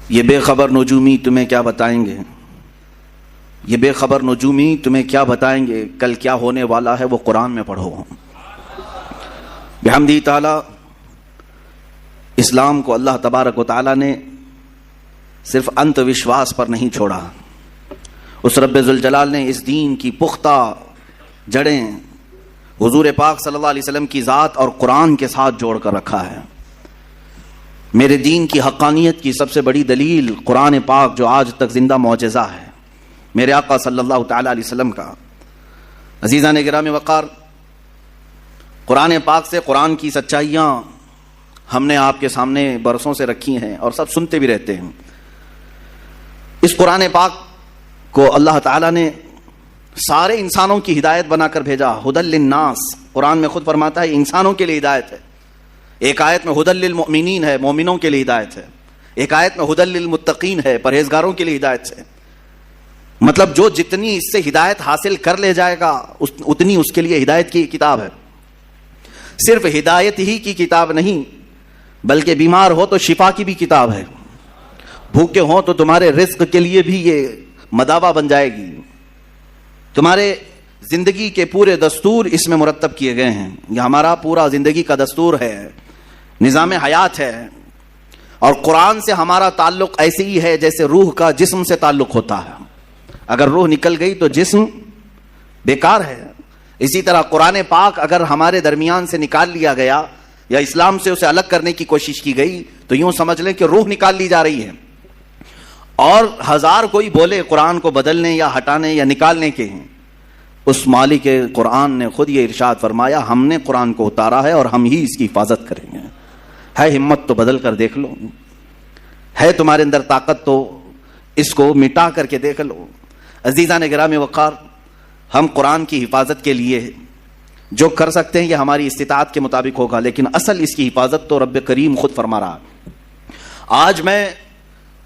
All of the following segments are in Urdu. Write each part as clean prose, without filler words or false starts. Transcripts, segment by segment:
یہ بے خبر نجومی تمہیں کیا بتائیں گے، یہ بے خبر نجومی تمہیں کیا بتائیں گے، کل کیا ہونے والا ہے وہ قرآن میں پڑھو۔ بحمدہ تعالی اسلام کو اللہ تبارک و تعالی نے صرف انت وشواس پر نہیں چھوڑا، اس رب ذوالجلال نے اس دین کی پختہ جڑیں حضور پاک صلی اللہ علیہ وسلم کی ذات اور قرآن کے ساتھ جوڑ کر رکھا ہے۔ میرے دین کی حقانیت کی سب سے بڑی دلیل قرآن پاک جو آج تک زندہ معجزہ ہے، میرے آقا صلی اللہ تعالی علیہ وسلم کا۔ عزیزان گرامی وقار، قرآن پاک سے قرآن کی سچائیاں ہم نے آپ کے سامنے برسوں سے رکھی ہیں اور سب سنتے بھی رہتے ہیں۔ اس قرآن پاک کو اللہ تعالیٰ نے سارے انسانوں کی ہدایت بنا کر بھیجا، ہدی للناس۔ قرآن میں خود فرماتا ہے انسانوں کے لیے ہدایت ہے، ایک آیت میں ہدی للمؤمنین ہے، مومنوں کے لیے ہدایت ہے، ایک آیت میں ہدی للمتقین ہے، پرہیزگاروں کے لیے ہدایت ہے۔ مطلب جو جتنی اس سے ہدایت حاصل کر لے جائے گا اتنی اس کے لیے ہدایت کی کتاب ہے۔ صرف ہدایت ہی کی کتاب نہیں بلکہ بیمار ہو تو شفا کی بھی کتاب ہے، بھوکے ہو تو تمہارے رزق کے لیے بھی یہ مداوا بن جائے گی۔ تمہارے زندگی کے پورے دستور اس میں مرتب کیے گئے ہیں، یہ ہمارا پورا زندگی کا دستور ہے، نظام حیات ہے۔ اور قرآن سے ہمارا تعلق ایسے ہی ہے جیسے روح کا جسم سے تعلق ہوتا ہے، اگر روح نکل گئی تو جسم بیکار ہے۔ اسی طرح قرآن پاک اگر ہمارے درمیان سے نکال لیا گیا یا اسلام سے اسے الگ کرنے کی کوشش کی گئی تو یوں سمجھ لیں کہ روح نکال لی جا رہی ہے، اور ہزار کوئی بولے قرآن کو بدلنے یا ہٹانے یا نکالنے کے ہیں، اس مالک قرآن نے خود یہ ارشاد فرمایا ہم نے قرآن کو اتارا ہے اور ہم ہی اس کی حفاظت کریں گے۔ ہے ہمت تو بدل کر دیکھ لو، ہے تمہارے اندر طاقت تو اس کو مٹا کر کے دیکھ لو۔ عزیزان گرامی وقار، ہم قرآن کی حفاظت کے لیے جو کر سکتے ہیں یہ ہماری استطاعت کے مطابق ہوگا، لیکن اصل اس کی حفاظت تو رب کریم خود فرما رہا ہے۔ آج میں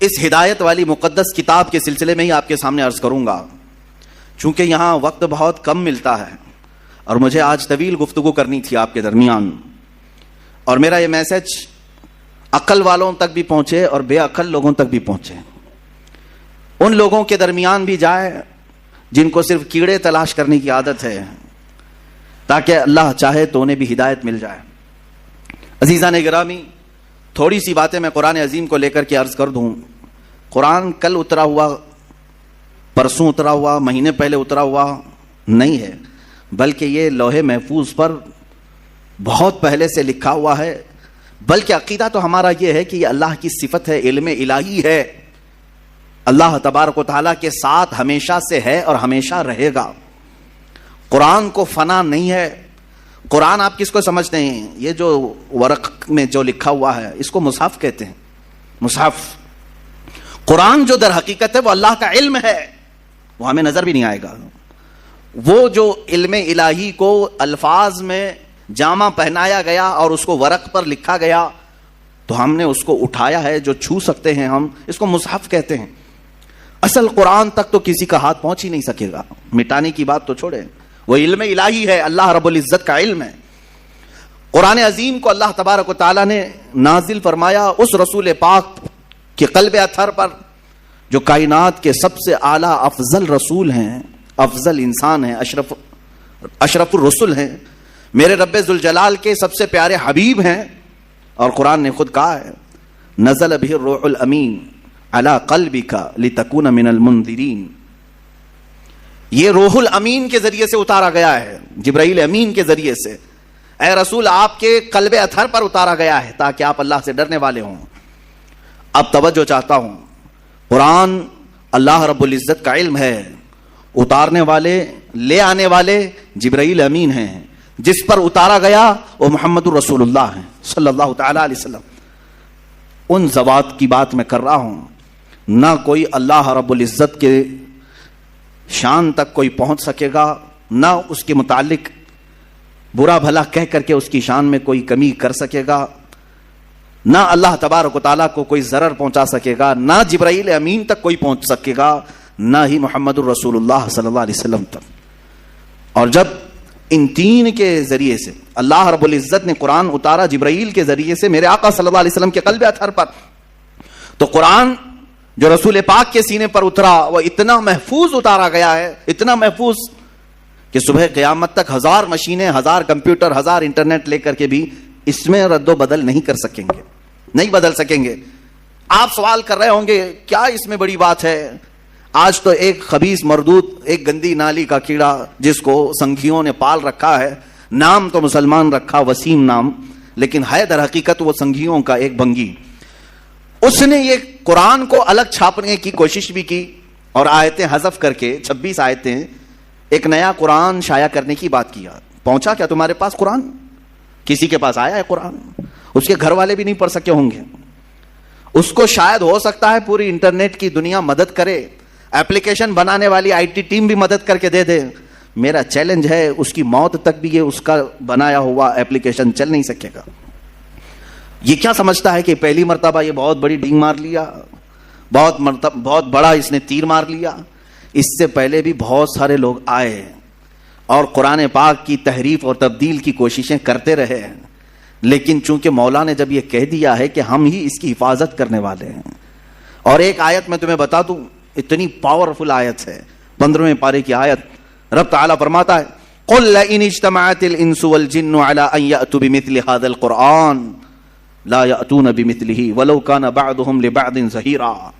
اس ہدایت والی مقدس کتاب کے سلسلے میں ہی آپ کے سامنے عرض کروں گا، چونکہ یہاں وقت بہت کم ملتا ہے اور مجھے آج طویل گفتگو کرنی تھی آپ کے درمیان، اور میرا یہ میسج عقل والوں تک بھی پہنچے اور بے عقل لوگوں تک بھی پہنچے، ان لوگوں کے درمیان بھی جائے جن کو صرف کیڑے تلاش کرنے کی عادت ہے، تاکہ اللہ چاہے تو انہیں بھی ہدایت مل جائے۔ عزیزان گرامی، تھوڑی سی باتیں میں قرآن عظیم کو لے کر کے عرض کر دوں۔ قرآن کل اترا ہوا، پرسوں اترا ہوا، مہینے پہلے اترا ہوا نہیں ہے، بلکہ یہ لوح محفوظ پر بہت پہلے سے لکھا ہوا ہے۔ بلکہ عقیدہ تو ہمارا یہ ہے کہ یہ اللہ کی صفت ہے، علم الہی ہے، اللہ تبارک و تعالیٰ کے ساتھ ہمیشہ سے ہے اور ہمیشہ رہے گا۔ قرآن کو فنا نہیں ہے۔ قرآن آپ کس کو سمجھتے ہیں؟ یہ جو ورق میں جو لکھا ہوا ہے اس کو مصحف کہتے ہیں، مصحف۔ قرآن جو در حقیقت ہے وہ اللہ کا علم ہے، وہ ہمیں نظر بھی نہیں آئے گا۔ وہ جو علم الہی کو الفاظ میں جامہ پہنایا گیا اور اس کو ورق پر لکھا گیا تو ہم نے اس کو اٹھایا ہے، جو چھو سکتے ہیں ہم اس کو مصحف کہتے ہیں۔ اصل قرآن تک تو کسی کا ہاتھ پہنچ ہی نہیں سکے گا، مٹانے کی بات تو چھوڑے، وہ علم الہی ہے، اللہ رب العزت کا علم ہے۔ قرآن عظیم کو اللہ تبارک و تعالیٰ نے نازل فرمایا اس رسول پاک کے قلب اطہر پر جو کائنات کے سب سے اعلیٰ افضل رسول ہیں، افضل انسان ہیں، اشرف الرسل ہیں، میرے رب ذوالجلال کے سب سے پیارے حبیب ہیں۔ اور قرآن نے خود کہا ہے نزل به الروح الامین علی قلبک لتکون من المنذرین، یہ روح الامین کے ذریعے سے اتارا گیا ہے، جبرائیل امین کے ذریعے سے اے رسول آپ کے قلب اطہر پر اتارا گیا ہے تاکہ آپ اللہ سے ڈرنے والے ہوں۔ اب توجہ چاہتا ہوں، قرآن اللہ رب العزت کا علم ہے، اتارنے والے لے آنے والے جبرائیل امین ہیں، جس پر اتارا گیا وہ محمد الرسول اللہ ہیں صلی اللہ تعالی علیہ وسلم۔ ان ذوات کی بات میں کر رہا ہوں، نہ کوئی اللہ رب العزت کے شان تک کوئی پہنچ سکے گا، نہ اس کے متعلق برا بھلا کہہ کر کے اس کی شان میں کوئی کمی کر سکے گا، نہ اللہ تبارک و تعالیٰ کو کوئی ضرر پہنچا سکے گا، نہ جبرائیل امین تک کوئی پہنچ سکے گا، نہ ہی محمد الرسول اللہ صلی اللہ علیہ وسلم تک۔ اور جب ان تین کے ذریعے سے اللہ رب العزت نے قرآن اتارا، جبرائیل کے ذریعے سے میرے آقا صلی اللہ علیہ وسلم کے قلب اطہر پر، تو قرآن جو رسول پاک کے سینے پر اترا وہ اتنا محفوظ اتارا گیا ہے، اتنا محفوظ کہ صبح قیامت تک 1000 مشینیں، 1000 کمپیوٹر، 1000 انٹرنیٹ لے کر کے بھی اس میں رد و بدل نہیں کر سکیں گے، نہیں بدل سکیں گے۔ آپ سوال کر رہے ہوں گے کیا اس میں بڑی بات ہے؟ آج تو ایک خبیث مردود، ایک گندی نالی کا کیڑا جس کو سنگھیوں نے پال رکھا ہے، نام تو مسلمان رکھا وسیم نام، لیکن ہے در حقیقت وہ سنگھیوں کا ایک بنگی، اس نے یہ قرآن کو الگ چھاپنے کی کوشش بھی کی اور آیتیں حذف کر کے 26 آیتیں ایک نیا قرآن شائع کرنے کی بات کیا۔ پہنچا کیا تمہارے پاس قرآن؟ کسی کے پاس آیا ہے قرآن؟ اس کے گھر والے بھی نہیں پڑھ سکے ہوں گے، اس کو شاید ہو سکتا ہے پوری انٹرنیٹ کی دنیا مدد کرے، ایپلیکیشن بنانے والی آئی ٹی ٹیم بھی مدد کر کے دے دے۔ میرا چیلنج ہے اس کی موت تک بھی یہ اس کا بنایا ہوا ایپلیکیشن چل نہیں سکے گا۔ یہ کیا سمجھتا ہے کہ پہلی مرتبہ یہ بہت بڑی ڈینگ مار لیا، بہت بڑا اس نے تیر مار لیا؟ اس سے پہلے بھی بہت سارے لوگ آئے اور قرآن پاک کی تحریف اور تبدیل کی کوششیں کرتے رہے، لیکن چونکہ مولا نے جب یہ کہہ دیا ہے کہ ہم ہی اس کی حفاظت کرنے والے ہیں۔ اور ایک آیت میں تمہیں بتا دوں، اتنی پاورفل آیت ہے، 15ویں پارے کی آیت، رب تعالیٰ فرماتا ہے قُلْ لَئِنِ اجْتَمَعَتِ الْإِنسُ وَالْجِنُّ عَلَىٰ أَن يَأْتُوا بِمِثْلِ هَذَا الْقُرْآنِ لَا يَأْتُونَ بِمِثْلِهِ وَلَوْ كَانَ بَعْضُهُمْ لِبَعْضٍ ظَهِيرًا۔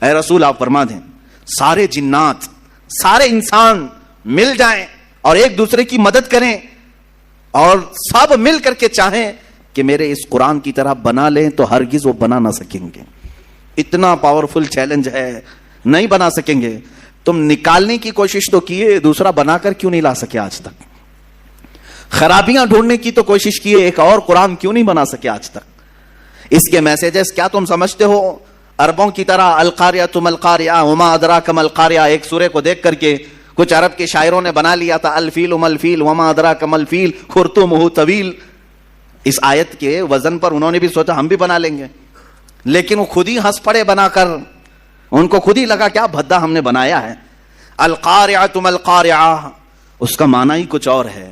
اے رسول آپ فرما دیں سارے جنات، سارے انسان مل جائیں اور ایک دوسرے کی مدد کریں اور سب مل کر کے چاہیں کہ میرے اس قرآن کی طرح بنا لیں تو ہرگز وہ بنا نہ سکیں گے۔ اتنا پاورفل چیلنج ہے، نہیں بنا سکیں گے۔ تم نکالنے کی کوشش تو کیے، دوسرا بنا کر کیوں نہیں لا سکے آج تک؟ خرابیاں ڈھونڈنے کی تو کوشش کیے، ایک اور قرآن کیوں نہیں بنا سکے آج تک؟ اس کے میسیجز کیا تم سمجھتے ہو عربوں کی طرح القاریہ مل القاریہ وما ادراک مل القاریہ؟ ایک سورے کو دیکھ کر کے کچھ عرب کے شاعروں نے بنا لیا تھا الفیل مل الفیل وما ادراک مل الفیل خرطومہ طویل۔ اس آیت کے وزن پر انہوں نے بھی سوچا ہم بھی بنا لیں گے، لیکن وہ خود ہی ہنس پڑے بنا کر، ان کو خود ہی لگا کیا بھدا ہم نے بنایا ہے۔ القاریہ مل القاریہ اس کا معنی ہی کچھ اور ہے،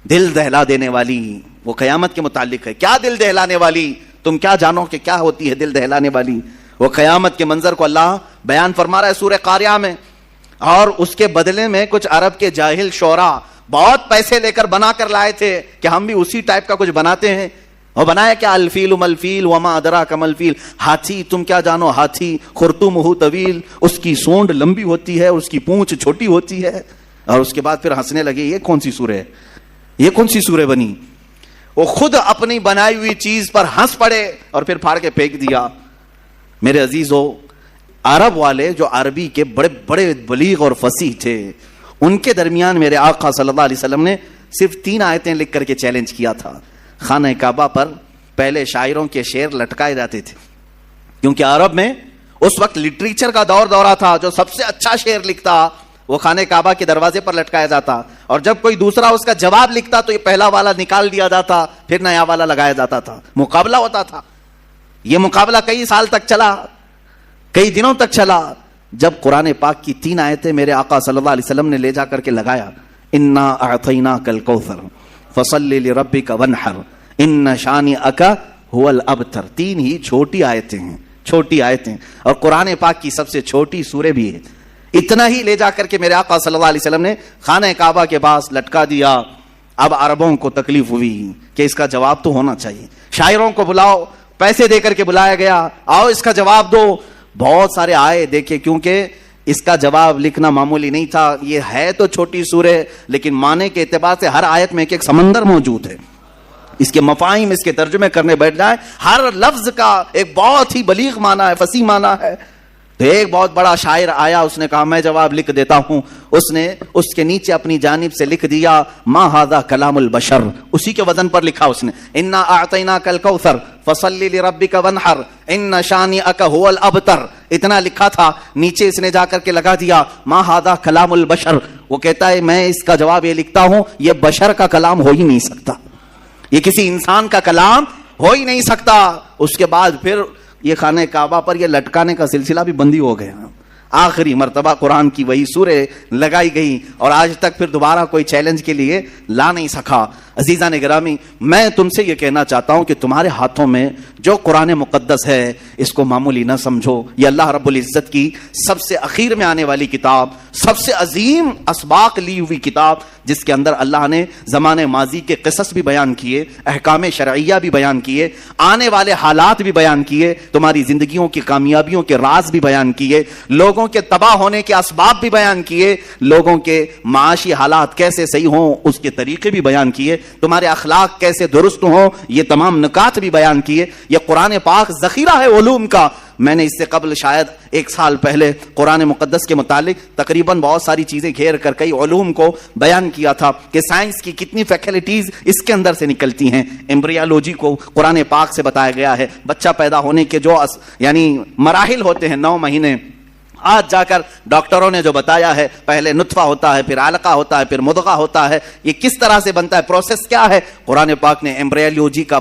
دل دہلا دینے والی۔ وہ قیامت کے متعلق ہے، کیا دل دہلانے والی؟ تم کیا جانو کہ کیا ہوتی ہے دل دہلانے والی؟ وہ قیامت کے منظر کو اللہ بیان فرما رہا ہے سورہ قاریہ میں، اور اس کے بدلے میں کچھ عرب کے جاہل شعراء بہت پیسے لے کر بنا کر لائے تھے کہ ہم بھی اسی ٹائپ کا کچھ بناتے ہیں۔ اور بنایا کیا؟ الفیل ملفیل وما ادراک ملفیل، ہاتھی، تم کیا جانو ہاتھی، خرطومہ طویل، اس کی سونڈ لمبی ہوتی ہے، اس کی پونچھ چھوٹی ہوتی ہے۔ اور اس کے بعد پھر ہنسنے لگے یہ کون سی سورہ ہے، یہ کون سی سورہ بنی؟ وہ خود اپنی بنائی ہوئی چیز پر ہنس پڑے اور پھر پھاڑ کے پھینک دیا۔ میرے عزیزو، عرب والے جو عربی کے بڑے بڑے بلیغ اور فصیح تھے، ان کے درمیان میرے آقا صلی اللہ علیہ وسلم نے صرف 3 آیتیں لکھ کر کے چیلنج کیا تھا۔ خانہ کعبہ پر پہلے شاعروں کے شعر لٹکائے جاتے تھے، کیونکہ عرب میں اس وقت لٹریچر کا دورہ تھا، جو سب سے اچھا شعر لکھتا وہ خانہ کعبہ کے دروازے پر لٹکایا جاتا، اور جب کوئی دوسرا اس کا جواب لکھتا تو یہ پہلا والا نکال دیا جاتا، پھر نیا والا لگایا جاتا تھا، مقابلہ ہوتا تھا۔ یہ مقابلہ کئی سال تک چلا، کئی دنوں تک چلا، جب قرآن پاک کی 3 آیتیں میرے آقا صلی اللہ علیہ وسلم نے لے جا کر کے لگایا، انا اعطیناک الکوثر فصل لربک وانحر ان شانئک هو الابتر۔ 3 ہی چھوٹی آیتیں ہیں، چھوٹی آیتیں، اور قرآن پاک کی سب سے چھوٹی سورہ بھی ہے۔ اتنا ہی لے جا کر کے میرے آقا صلی اللہ علیہ وسلم نے خانہ کعبہ کے پاس لٹکا دیا۔ اب عربوں کو تکلیف ہوئی کہ اس کا جواب تو ہونا چاہیے، شاعروں کو بلاؤ، پیسے دے کر کے بلایا گیا، آؤ اس کا جواب دو۔ بہت سارے آئے، دیکھے، کیونکہ اس کا جواب لکھنا معمولی نہیں تھا۔ یہ ہے تو چھوٹی سورہ، لیکن معنی کے اعتبار سے ہر آیت میں ایک سمندر موجود ہے۔ اس کے مفاہیم، اس کے ترجمے کرنے بیٹھ جائیں، ہر لفظ کا ایک بہت ہی بلیغ معنی ہے، فصیح معنی ہے۔ تو ایک بہت بڑا شاعر آیا، اس نے کہا میں جواب لکھ دیتا ہوں۔ اس نے اس کے نیچے اپنی جانب سے لکھ دیا ما ھذا کلام البشر، اسی کے وزن پر لکھا اس نے، انا اعطیناک الکوثر فصل لربک وانحر ان شانئک ھو الابتر، اتنا لکھا تھا۔ نیچے اس نے جا کر کے لگا دیا ما ھذا کلام البشر۔ وہ کہتا ہے میں اس کا جواب یہ لکھتا ہوں، یہ بشر کا کلام ہو ہی نہیں سکتا، یہ کسی انسان کا کلام ہو ہی نہیں سکتا۔ اس کے بعد پھر یہ خانہ کعبہ پر یہ لٹکانے کا سلسلہ بھی بندی ہو گیا۔ آخری مرتبہ قرآن کی وہی سورہ لگائی گئی اور آج تک پھر دوبارہ کوئی چیلنج کے لیے لا نہیں سکا. عزیزان گرامی، میں تم سے یہ کہنا چاہتا ہوں کہ تمہارے ہاتھوں میں جو قرآن مقدس ہے اس کو معمولی نہ سمجھو. یہ اللہ رب العزت کی سب سے اخیر میں آنے والی کتاب، سب سے عظیم اسباق لی ہوئی کتاب، جس کے اندر اللہ نے زمانے ماضی کے قصص بھی بیان کیے، احکام شرعیہ بھی بیان کیے، آنے والے حالات بھی بیان کیے، تمہاری زندگیوں کی کامیابیوں کے راز بھی بیان کیے، لوگوں کے تباہ ہونے کے اسباب بھی بیان کیے، لوگوں کے معاشی حالات کیسے صحیح ہوں اس کے طریقے بھی بیان کیے، تمہارے اخلاق کیسے درست ہوں یہ تمام نکات بھی بیان کیے. یہ قرآن پاک ذخیرہ ہے علوم کا. میں نے اس سے قبل شاید 1 سال پہلے قرآن مقدس کے متعلق تقریباً بہت ساری چیزیں گھیر کر کئی علوم کو بیان کیا تھا کہ سائنس کی کتنی فیکلٹیز اس کے اندر سے نکلتی ہیں. ایمبریالوجی کو قرآن پاک سے بتایا گیا ہے. بچہ پیدا ہونے کے جو یعنی مراحل ہوتے ہیں 9 مہینے، آج جا کر ڈاکٹروں نے جو بتایا ہے، پہلے نطفہ ہوتا ہے، پھر علقہ ہوتا ہے، پھر مضغہ ہوتا ہے، یہ کس طرح سے بنتا ہے، پروسیس کیا ہے، قرآن پاک نے ایمبریالوجی کا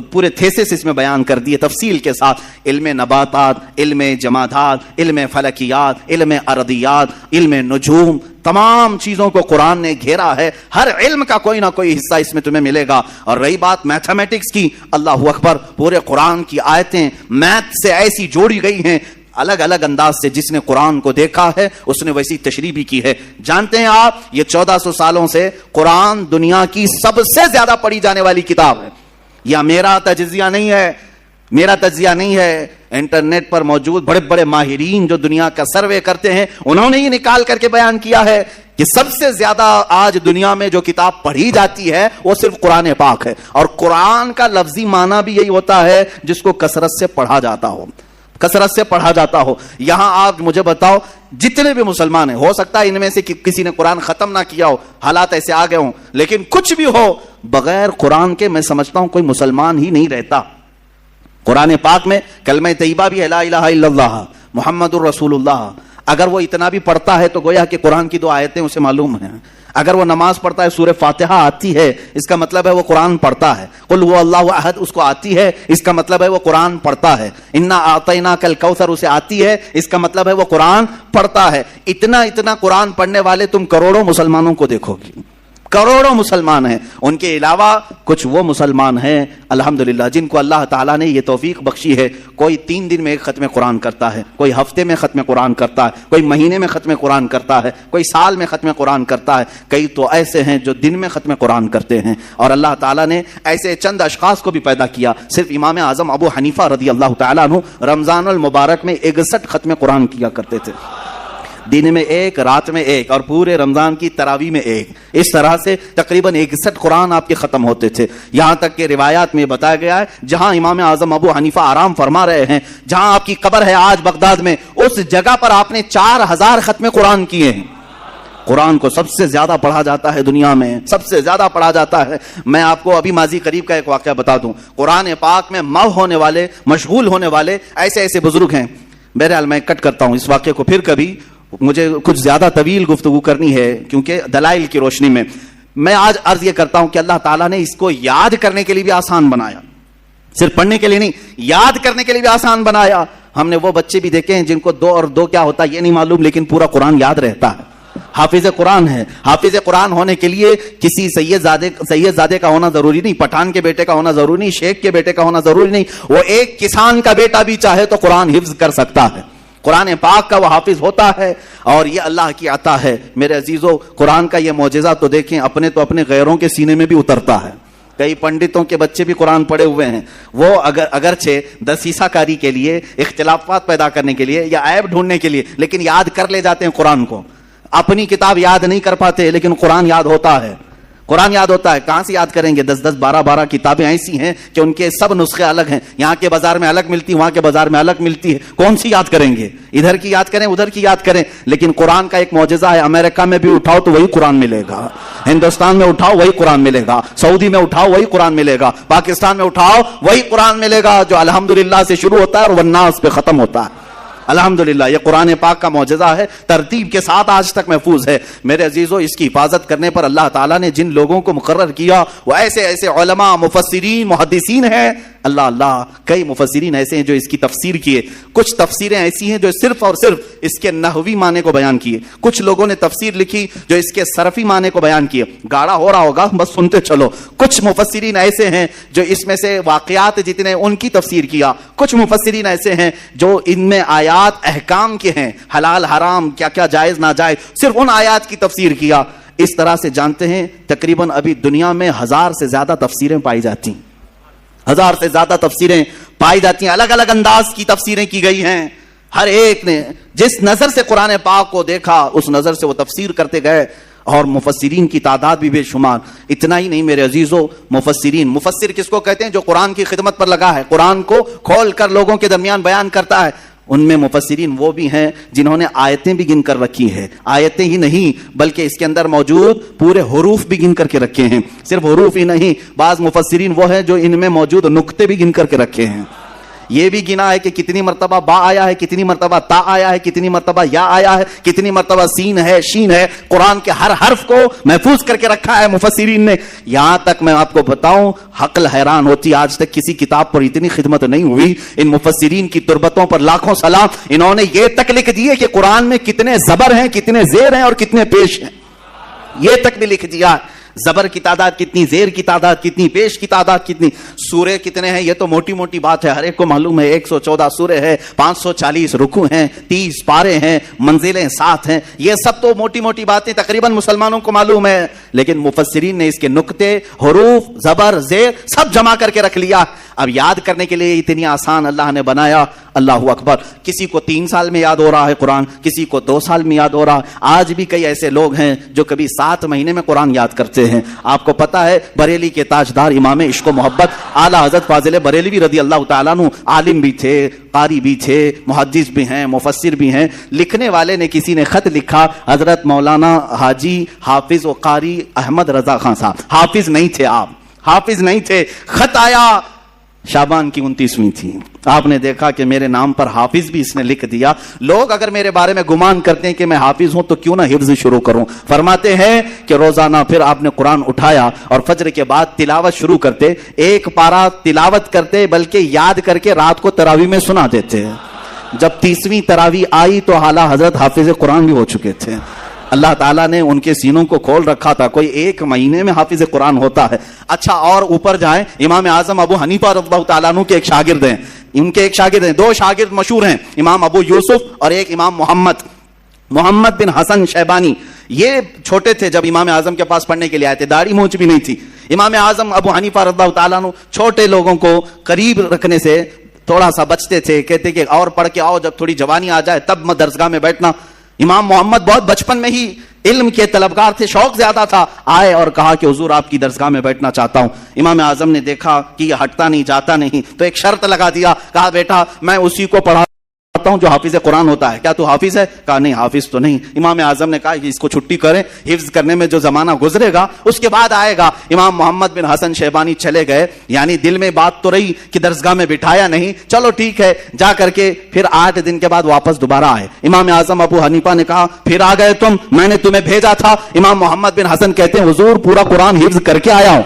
پورے تھیسس اس میں بیان کر دیے تفصیل کے ساتھ. علم نباتات، علم جمادات، علم فلکیات، علم ارضیات، علم نجوم، تمام چیزوں کو قرآن نے گھیرا ہے. ہر علم کا کوئی نہ کوئی حصہ اس میں تمہیں ملے گا. اور رہی بات میتھمیٹکس کی، اللہ اکبر، پورے قرآن کی آیتیں میتھ سے ایسی جوڑی گئی ہیں الگ الگ انداز سے. جس نے قرآن کو دیکھا ہے اس نے ویسی تشریح بھی کی ہے. جانتے ہیں آپ، یہ 1400 سالوں سے قرآن دنیا کی سب سے زیادہ پڑھی جانے والی کتاب ہے. یا میرا تجزیہ نہیں ہے، انٹرنیٹ پر موجود بڑے بڑے ماہرین جو دنیا کا سروے کرتے ہیں انہوں نے یہ نکال کر کے بیان کیا ہے کہ سب سے زیادہ آج دنیا میں جو کتاب پڑھی جاتی ہے وہ صرف قرآن پاک ہے. اور قرآن کا لفظی معنی بھی یہی ہوتا ہے جس کو کثرت سے پڑھا جاتا ہو، کثرت سے پڑھا جاتا ہو. یہاں آپ مجھے بتاؤ، جتنے بھی مسلمان ہیں، ہو سکتا ہے ان میں سے کسی نے قرآن ختم نہ کیا ہو، حالات ایسے آ گئے ہوں، لیکن کچھ بھی ہو، بغیر قرآن کے میں سمجھتا ہوں کوئی مسلمان ہی نہیں رہتا. قرآن پاک میں کلمہ طیبہ بھی ہے، لا الہ الا اللہ محمد الرسول اللہ. اگر وہ اتنا بھی پڑھتا ہے تو گویا کہ قرآن کی 2 آیتیں اسے معلوم ہیں. اگر وہ نماز پڑھتا ہے، سورہ فاتحہ آتی ہے، اس کا مطلب ہے وہ قرآن پڑھتا ہے. قل هو اللہ احد اس کو آتی ہے، اس کا مطلب ہے وہ قرآن پڑھتا ہے. انا اعطیناک الکوثر اسے آتی ہے، اس کا مطلب ہے وہ قرآن پڑھتا ہے. اتنا قرآن پڑھنے والے تم کروڑوں مسلمانوں کو دیکھو گی، کروڑوں مسلمان ہیں. ان کے علاوہ کچھ وہ مسلمان ہیں الحمدللہ جن کو اللہ تعالیٰ نے یہ توفیق بخشی ہے، کوئی 3 دن میں ایک ختم قرآن کرتا ہے، کوئی ہفتے میں ختم قرآن کرتا ہے، کوئی مہینے میں ختم قرآن کرتا ہے، کوئی سال میں ختم قرآن کرتا ہے. کئی تو ایسے ہیں جو دن میں ختم قرآن کرتے ہیں. اور اللہ تعالیٰ نے ایسے چند اشخاص کو بھی پیدا کیا. صرف امام اعظم ابو حنیفہ رضی اللہ تعالیٰ عنہ رمضان المبارک میں 61 ختم قرآن کیا کرتے تھے، دن میں 1، رات میں 1، اور پورے رمضان کی تراویح میں 1. اس طرح سے تقریباً 61 قرآن آپ کے ختم ہوتے تھے. یہاں تک کہ روایات میں بتایا گیا ہے جہاں امام اعظم ابو حنیفہ آرام فرما رہے ہیں، جہاں آپ کی قبر ہے آج بغداد میں، اس جگہ پر آپ نے 4000 ختم قرآن کیے ہیں. قرآن کو سب سے زیادہ پڑھا جاتا ہے دنیا میں، سب سے زیادہ پڑھا جاتا ہے. میں آپ کو ابھی ماضی قریب کا ایک واقعہ بتا دوں. قرآن پاک میں ہونے والے، مشغول ہونے والے ایسے بزرگ ہیں. بہرحال میں کٹ کرتا ہوں اس واقعے کو، پھر کبھی مجھے کچھ زیادہ طویل گفتگو کرنی ہے کیونکہ دلائل کی روشنی میں آج عرض یہ کرتا ہوں کہ اللہ تعالیٰ نے اس کو یاد کرنے کے لیے بھی آسان بنایا، صرف پڑھنے کے لیے نہیں، یاد کرنے کے لیے بھی آسان بنایا. ہم نے وہ بچے بھی دیکھے ہیں جن کو 2 اور 2 کیا ہوتا ہے یہ نہیں معلوم، لیکن پورا قرآن یاد رہتا ہے. حافظ قرآن ہے. حافظ قرآن ہونے کے لیے کسی سید زادے کا ہونا ضروری نہیں، پٹھان کے بیٹے کا ہونا ضروری نہیں، شیخ کے بیٹے کا ہونا ضروری نہیں. وہ ایک کسان کا بیٹا بھی چاہے تو قرآن حفظ کر سکتا ہے. قرآن پاک کا وہ حافظ ہوتا ہے، اور یہ اللہ کی عطا ہے. میرے عزیزو، قرآن کا یہ معجزہ تو دیکھیں، اپنے غیروں کے سینے میں بھی اترتا ہے. کئی پنڈتوں کے بچے بھی قرآن پڑھے ہوئے ہیں، وہ اگرچہ دسیسہ کاری کے لیے، اختلافات پیدا کرنے کے لیے یا عیب ڈھونڈنے کے لیے، لیکن یاد کر لے جاتے ہیں قرآن کو. اپنی کتاب یاد نہیں کر پاتے لیکن قرآن یاد ہوتا ہے. قرآن یاد ہوتا ہے. کہاں سے یاد کریں گے؟ 10 12 کتابیں ایسی ہیں کہ ان کے سب نسخے الگ ہیں. یہاں کے بازار میں الگ ملتی، وہاں کے بازار میں الگ ملتی ہے. کون سی یاد کریں گے؟ ادھر کی یاد کریں، ادھر کی یاد کریں. لیکن قرآن کا ایک معجزہ ہے، امریکہ میں بھی اٹھاؤ تو وہی قرآن ملے گا، ہندوستان میں اٹھاؤ وہی قرآن ملے گا، سعودی میں اٹھاؤ وہی قرآن ملے گا، پاکستان میں اٹھاؤ وہی قرآن ملے گا، جو الحمدللہ سے شروع ہوتا ہے اور والناس پہ ختم ہوتا ہے. الحمدللہ یہ قرآن پاک کا معجزہ ہے، ترتیب کے ساتھ آج تک محفوظ ہے. میرے عزیزو، اس کی حفاظت کرنے پر اللہ تعالیٰ نے جن لوگوں کو مقرر کیا وہ ایسے علماء، مفسرین، محدثین ہیں. اللہ اللہ. کئی مفسرین ایسے ہیں جو اس کی تفسیر کیے. کچھ تفسیریں ایسی ہیں جو صرف اور صرف اس کے نحوی معنی کو بیان کیے. کچھ لوگوں نے تفسیر لکھی جو اس کے صرفی معنی کو بیان کیے. گاڑا ہو رہا ہوگا, بس سنتے چلو. کچھ مفسرین ایسے ہیں جو اس میں سے واقعات جتنے ان کی تفسیر کیا. کچھ مفسرین ایسے ہیں جو ان میں آیات احکام کے ہیں, حلال حرام کیا کیا جائز ناجائز, صرف ان آیات کی تفسیر کیا. اس طرح سے جانتے ہیں تقریباً ابھی دنیا میں 1000 سے زیادہ تفسیریں پائی جاتی ہیں. 1000 سے زیادہ تفسیریں پائی جاتی ہیں. الگ الگ انداز کی تفسیریں کی گئی ہیں. ہر ایک نے جس نظر سے قرآن پاک کو دیکھا اس نظر سے وہ تفسیر کرتے گئے. اور مفسرین کی تعداد بھی بے شمار. اتنا ہی نہیں میرے عزیزو, مفسرین, مفسر کس کو کہتے ہیں؟ جو قرآن کی خدمت پر لگا ہے, قرآن کو کھول کر لوگوں کے درمیان بیان کرتا ہے. ان میں مفسرین وہ بھی ہیں جنہوں نے آیتیں بھی گن کر رکھی ہیں. آیتیں ہی نہیں بلکہ اس کے اندر موجود پورے حروف بھی گن کر کے رکھے ہیں. صرف حروف ہی نہیں, بعض مفسرین وہ ہیں جو ان میں موجود نقطے بھی گن کر کے رکھے ہیں. یہ بھی گنا ہے کہ کتنی مرتبہ با آیا ہے, کتنی مرتبہ تا آیا ہے, کتنی مرتبہ یا آیا ہے, کتنی مرتبہ سین ہے, شین ہے. قرآن کے ہر حرف کو محفوظ کر کے رکھا ہے مفسرین نے. یہاں تک میں آپ کو بتاؤں, عقل حیران ہوتی, آج تک کسی کتاب پر اتنی خدمت نہیں ہوئی. ان مفسرین کی تربتوں پر لاکھوں سلام. انہوں نے یہ تک لکھ دیے کہ قرآن میں کتنے زبر ہیں, کتنے زیر ہیں اور کتنے پیش ہیں. یہ تک بھی لکھ دیا. زبر کی تعداد کتنی, زیر کی تعداد کتنی, پیش کی تعداد کتنی, سورے کتنے ہیں, یہ تو موٹی موٹی بات ہے, ہر ایک کو معلوم ہے. 114 سورے ہیں, 540 رکوع ہیں, 30 پارے ہیں, منزلیں 7 ہیں. یہ سب تو موٹی موٹی باتیں تقریباً مسلمانوں کو معلوم ہے. لیکن مفسرین نے اس کے نقطے, حروف, زبر, زیر سب جمع کر کے رکھ لیا. اب یاد کرنے کے لیے اتنی آسان اللہ نے بنایا. اللہ اکبر. کسی کو 3 سال میں یاد ہو رہا ہے قرآن, کسی کو 2 سال میں یاد ہو رہا ہے. آج بھی کئی ایسے لوگ ہیں جو کبھی 7 مہینے میں قرآن یاد کرتے ہیں. آپ کو پتا ہے بریلی کے تاجدار امام عشق و محبت اعلیٰ حضرت فاضل بریلوی رضی اللہ تعالیٰ عنہ عالم بھی تھے, قاری بھی تھے, محدث بھی ہیں, مفسر بھی ہیں. لکھنے والے نے کسی نے خط لکھا, حضرت مولانا حاجی حافظ و قاری احمد رضا خان صاحب. حافظ نہیں تھے آپ, حافظ نہیں تھے. خط آیا, شعبان کی 29ویں تھی. آپ نے دیکھا کہ میرے نام پر حافظ بھی اس نے لکھ دیا. لوگ اگر میرے بارے میں گمان کرتے ہیں کہ میں حافظ ہوں تو کیوں نہ حفظ شروع کروں. فرماتے ہیں کہ روزانہ پھر آپ نے قرآن اٹھایا اور فجر کے بعد تلاوت شروع کرتے. 1 پارہ تلاوت کرتے بلکہ یاد کر کے رات کو تراویح میں سنا دیتے. جب 30ویں تراویح آئی تو اعلیٰ حضرت حافظ قرآن بھی ہو چکے تھے. اللہ تعالیٰ نے ان کے سینوں کو کھول رکھا تھا. کوئی 1 مہینے میں حافظ قرآن ہوتا ہے. اچھا اور اوپر جائیں, امام اعظم ابو حنیفہ رضی اللہ تعالیٰ عنہ کے ایک شاگرد ہیں. ان کے ایک شاگرد ہیں, 2 شاگرد مشہور ہیں, امام ابو یوسف اور ایک امام محمد بن حسن شیبانی. یہ چھوٹے تھے جب امام اعظم کے پاس پڑھنے کے لیے آئے تھے, داڑھی مونچھ بھی نہیں تھی. امام اعظم ابو حنیفہ رضی اللہ تعالیٰ عنہ چھوٹے لوگوں کو قریب رکھنے سے تھوڑا سا بچتے تھے. کہتے کہ اور پڑھ کے آؤ, جب تھوڑی جوانی آ جائے تب میں درسگاہ میں بیٹھنا. امام محمد بہت بچپن میں ہی علم کے طلبگار تھے, شوق زیادہ تھا. آئے اور کہا کہ حضور آپ کی درسگاہ میں بیٹھنا چاہتا ہوں. امام اعظم نے دیکھا کہ یہ ہٹتا نہیں جاتا نہیں, تو ایک شرط لگا دیا. کہا بیٹا میں اسی کو پڑھاتا ہوں جو حافظ قرآن ہوتا ہے. کیا تو حافظ ہے؟ کہا نہیں حافظ تو نہیں. امام اعظم نے کہا کہ اس کو چھٹی کریں, حفظ کرنے میں جو زمانہ گزرے گا اس کے بعد آئے گا. امام محمد بن حسن شیبانی چلے گئے. یعنی دل میں بات تو رہی کہ درسگاہ میں بٹھایا نہیں, چلو ٹھیک ہے جا کر کے. پھر 8 دن کے بعد واپس دوبارہ آئے. امام اعظم ابو حنیفہ نے کہا پھر آ گئے تم, میں نے تمہیں بھیجا تھا. امام محمد بن حسن کہتے ہیں حضور پورا قرآن حفظ کر کے آیا ہوں.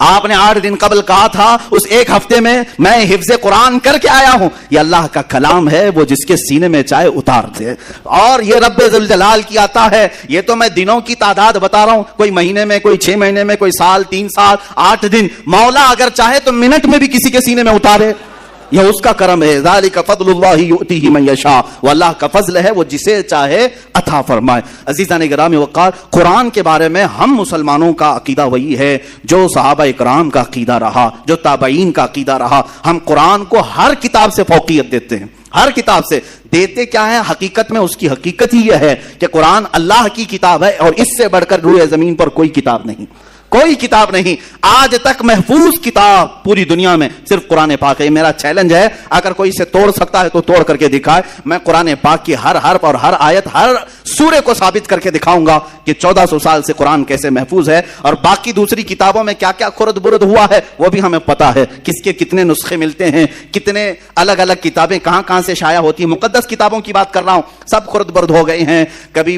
آپ نے 8 دن قبل کہا تھا اس 1 ہفتے میں میں حفظ قرآن کر کے آیا ہوں. یہ اللہ کا کلام ہے, وہ جس کے سینے میں چاہے اتار دے. اور یہ رب ذوالجلال کی عطا ہے. یہ تو میں دنوں کی تعداد بتا رہا ہوں, کوئی مہینے میں, کوئی 6 مہینے میں, کوئی سال, 3 سال, 8 دن. مولا اگر چاہے تو منٹ میں بھی کسی کے سینے میں اتارے. یہ اس کا کرم ہے. ذالک فضل اللہ یؤتیہ من یشاء. وہ اللہ کا فضل ہے, وہ جسے چاہے عطا فرمائے. عزیزان گرامی وقار, قرآن کے بارے میں ہم مسلمانوں کا عقیدہ وہی ہے جو صحابہ اکرام کا عقیدہ رہا, جو تابعین کا عقیدہ رہا. ہم قرآن کو ہر کتاب سے فوقیت دیتے ہیں. ہر کتاب سے دیتے کیا ہے؟ حقیقت میں اس کی حقیقت ہی یہ ہے کہ قرآن اللہ کی کتاب ہے اور اس سے بڑھ کر روئے زمین پر کوئی کتاب نہیں, کوئی کتاب نہیں. آج تک محفوظ کتاب پوری دنیا میں صرف قرآن پاک ہے. میرا چیلنج ہے, اگر کوئی اسے توڑ سکتا ہے تو توڑ کر کے دکھائے. میں قرآن پاک کی ہر حرف اور ہر آیت, ہر سورے کو ثابت کر کے دکھاؤں گا کہ 1400 سال سے قرآن کیسے محفوظ ہے. اور باقی دوسری کتابوں میں کیا کیا خرد برد ہوا ہے وہ بھی ہمیں پتا ہے. کس کے کتنے نسخے ملتے ہیں, کتنے الگ الگ کتابیں کہاں کہاں سے شائع ہوتی ہیں. مقدس کتابوں کی بات کر رہا ہوں, سب خرد برد ہو گئے ہیں. کبھی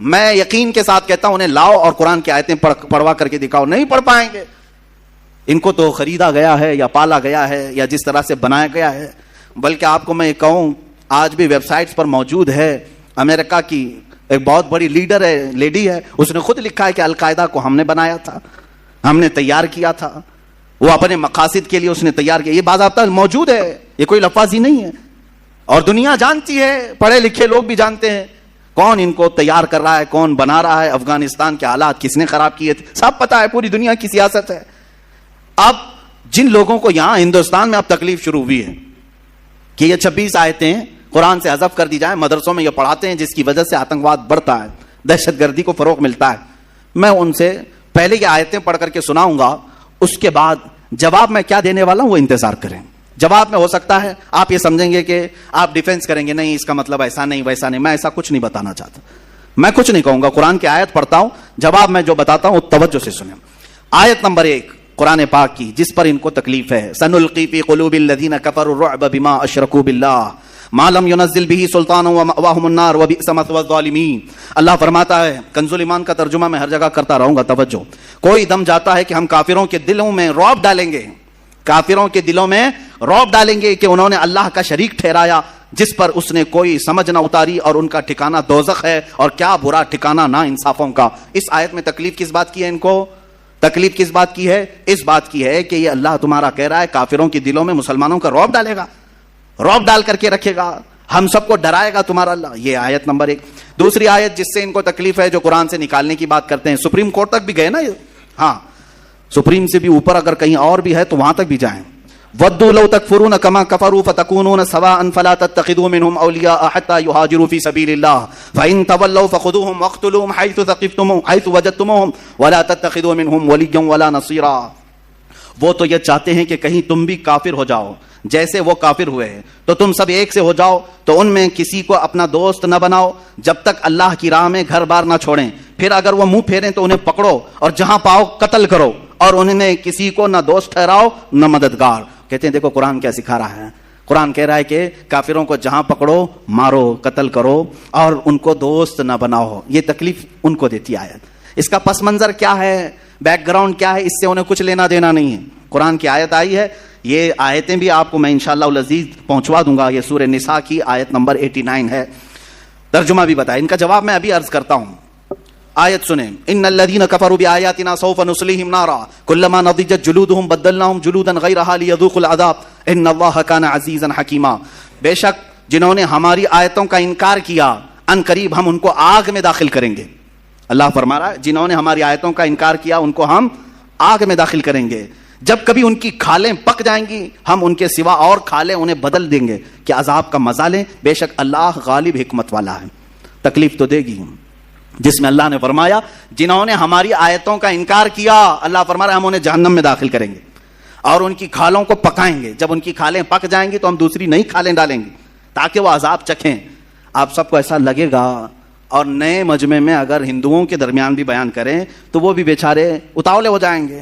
میں یقین کے ساتھ کہتا ہوں انہیں لاؤ اور قرآن کی آیتیں پڑھوا کر کے دکھاؤ, نہیں پڑھ پائیں گے. ان کو تو خریدا گیا ہے یا پالا گیا ہے یا جس طرح سے بنایا گیا ہے. بلکہ آپ کو میں یہ کہوں, آج بھی ویب سائٹس پر موجود ہے, امریکہ کی ایک بہت بڑی لیڈر ہے, لیڈی ہے, اس نے خود لکھا ہے کہ القاعدہ کو ہم نے بنایا تھا, ہم نے تیار کیا تھا, وہ اپنے مقاصد کے لیے اس نے تیار کیا. یہ باضابطہ موجود ہے, یہ کوئی لفاظی نہیں ہے, اور دنیا جانتی ہے, پڑھے لکھے لوگ بھی جانتے ہیں کون ان کو تیار کر رہا ہے, کون بنا رہا ہے, افغانستان کے حالات کس نے خراب کیے تھے, سب پتا ہے, پوری دنیا کی سیاست ہے. اب جن لوگوں کو یہاں ہندوستان میں اب تکلیف شروع ہوئی ہے کہ یہ 26 آیتیں قرآن سے حذف کر دی جائیں, مدرسوں میں یہ پڑھاتے ہیں جس کی وجہ سے آتنکواد بڑھتا ہے, دہشت گردی کو فروغ ملتا ہے, میں ان سے پہلے یہ آیتیں پڑھ کر کے سناؤں گا, اس کے بعد جواب میں کیا دینے والا ہوں وہ انتظار کریں. جواب میں ہو سکتا ہے آپ یہ سمجھیں گے کہ آپ ڈیفینس کریں گے, نہیں اس کا مطلب ایسا نہیں ویسا نہیں. میں ایسا کچھ نہیں بتانا چاہتا, میں کچھ نہیں کہوں گا, قرآن کی آیت پڑھتا ہوں, جواب میں جو بتاتا ہوں توجہ سے سنیں. آیت نمبر 1 قرآن پاک کی, جس پر ان کو تکلیف ہے. سنلقی فی قلوب الذین کفروا الرعب بما اشرکوا باللہ ما لم ينزل به سلطانا ومأواهم النار وبئس مثوى الظالمین. اللہ فرماتا ہے, کنز الایمان کا ترجمہ میں ہر جگہ کرتا رہوں گا, توجہ. کوئی دم جاتا ہے کہ ہم کافروں کے دلوں میں رعب ڈالیں گے, کافروں کے دلوں میں رعب ڈالیں گے کہ انہوں نے اللہ کا شریک ٹھہرایا جس پر اس نے کوئی سمجھ نہ اتاری, اور ان کا ٹھکانہ دوزخ ہے, اور کیا برا ٹھکانہ نا انصافوں کا. اس آیت میں تکلیف کس بات کی ہے ان کو؟ تکلیف کس بات کی ہے؟ اس بات کی ہے کہ یہ اللہ تمہارا کہہ رہا ہے کافروں کے دلوں میں مسلمانوں کا رعب ڈالے گا, رعب ڈال کر کے رکھے گا, ہم سب کو ڈرائے گا تمہارا اللہ. یہ آیت نمبر 1. دوسری آیت جس سے ان کو تکلیف ہے, جو قرآن سے نکالنے کی بات کرتے ہیں, سپریم کورٹ تک بھی گئے نا, ہاں سپریم سے بھی اوپر اگر کہیں اور بھی ہے تو وہاں تک بھی جائیں. وَدُّوا لَوْ تَكْفُرُونَ كَمَا كَفَرُوا فَتَكُونُونَ سَوَاءً فَلَا تَتَّخِذُوا مِنْهُمْ أَوْلِيَاءَ حَتَّى يُهَاجِرُوا فِي سَبِيلِ اللَّهِ فَإِن تَوَلَّوْا فَخُذُوهُمْ وَاقْتُلُوهُمْ حَيْثُ ثَقِفْتُمُوهُمْ حَيْثُ وَجَدتُّمُوهُمْ وَلَا تَتَّخِذُوا مِنْهُمْ وَلِيًّا وَلَا نَصِيرًا. وہ تو یہ چاہتے ہیں کہ کہیں تم بھی کافر ہو جاؤ جیسے وہ کافر ہوئے ہیں, تو تم سب ایک سے ہو جاؤ, تو ان میں کسی کو اپنا دوست نہ بناؤ جب تک اللہ کی راہ میں گھر بار نہ چھوڑیں. پھر اگر وہ منہ پھیریں تو انہیں پکڑو اور جہاں پاؤ قتل کرو, اور انہیں کسی کو نہ دوست ٹھہراؤ نہ مددگار. کہتے ہیں دیکھو قرآن کیا سکھا رہا ہے, قرآن کہہ رہا ہے کہ کافروں کو جہاں پکڑو مارو, قتل کرو, اور ان کو دوست نہ بناؤ. یہ تکلیف ان کو دیتی آیت. اس کا پس منظر کیا ہے, بیک گراؤنڈ کیا ہے, اس سے انہیں کچھ لینا دینا نہیں ہے. قرآن کی آیت آئی ہے, یہ آیتیں بھی آپ کو میں انشاءاللہ العزیز پہنچوا دوں گا. یہ سورہ نساء کی آیت نمبر 89 ہے, ترجمہ بھی بتایا. ان کا جواب میں ابھی عرض کرتا ہوں. آیت سنیں. ان الذين كفروا بآياتنا سوف نصليهم نارا كلما نضجت جلودهم بدلناهم جلودا غيرها ليذوقوا العذاب ان الله كان عزيزا حكيما. بے شک جنہوں نے ہماری آیتوں کا انکار کیا ان قریب ہم ان کو آگ میں داخل کریں گے. اللہ فرما رہا ہے جنہوں نے ہماری آیتوں کا انکار کیا ان کو ہم آگ میں داخل کریں گے. جب کبھی ان کی کھالیں پک جائیں گی ہم ان کے سوا اور کھالیں انہیں بدل دیں گے کہ عذاب کا مزہ لیں. بے شک اللہ غالب حکمت والا ہے. تکلیف تو دے گی, جس میں اللہ نے فرمایا جنہوں نے ہماری آیتوں کا انکار کیا, اللہ فرما رہا ہے ہم انہیں جہنم میں داخل کریں گے اور ان کی کھالوں کو پکائیں گے. جب ان کی کھالیں پک جائیں گی تو ہم دوسری نئی کھالیں ڈالیں گے تاکہ وہ عذاب چکھیں. آپ سب کو ایسا لگے گا, اور نئے مجمع میں اگر ہندوؤں کے درمیان بھی بیان کریں تو وہ بھی بیچارے اتاولے ہو جائیں گے,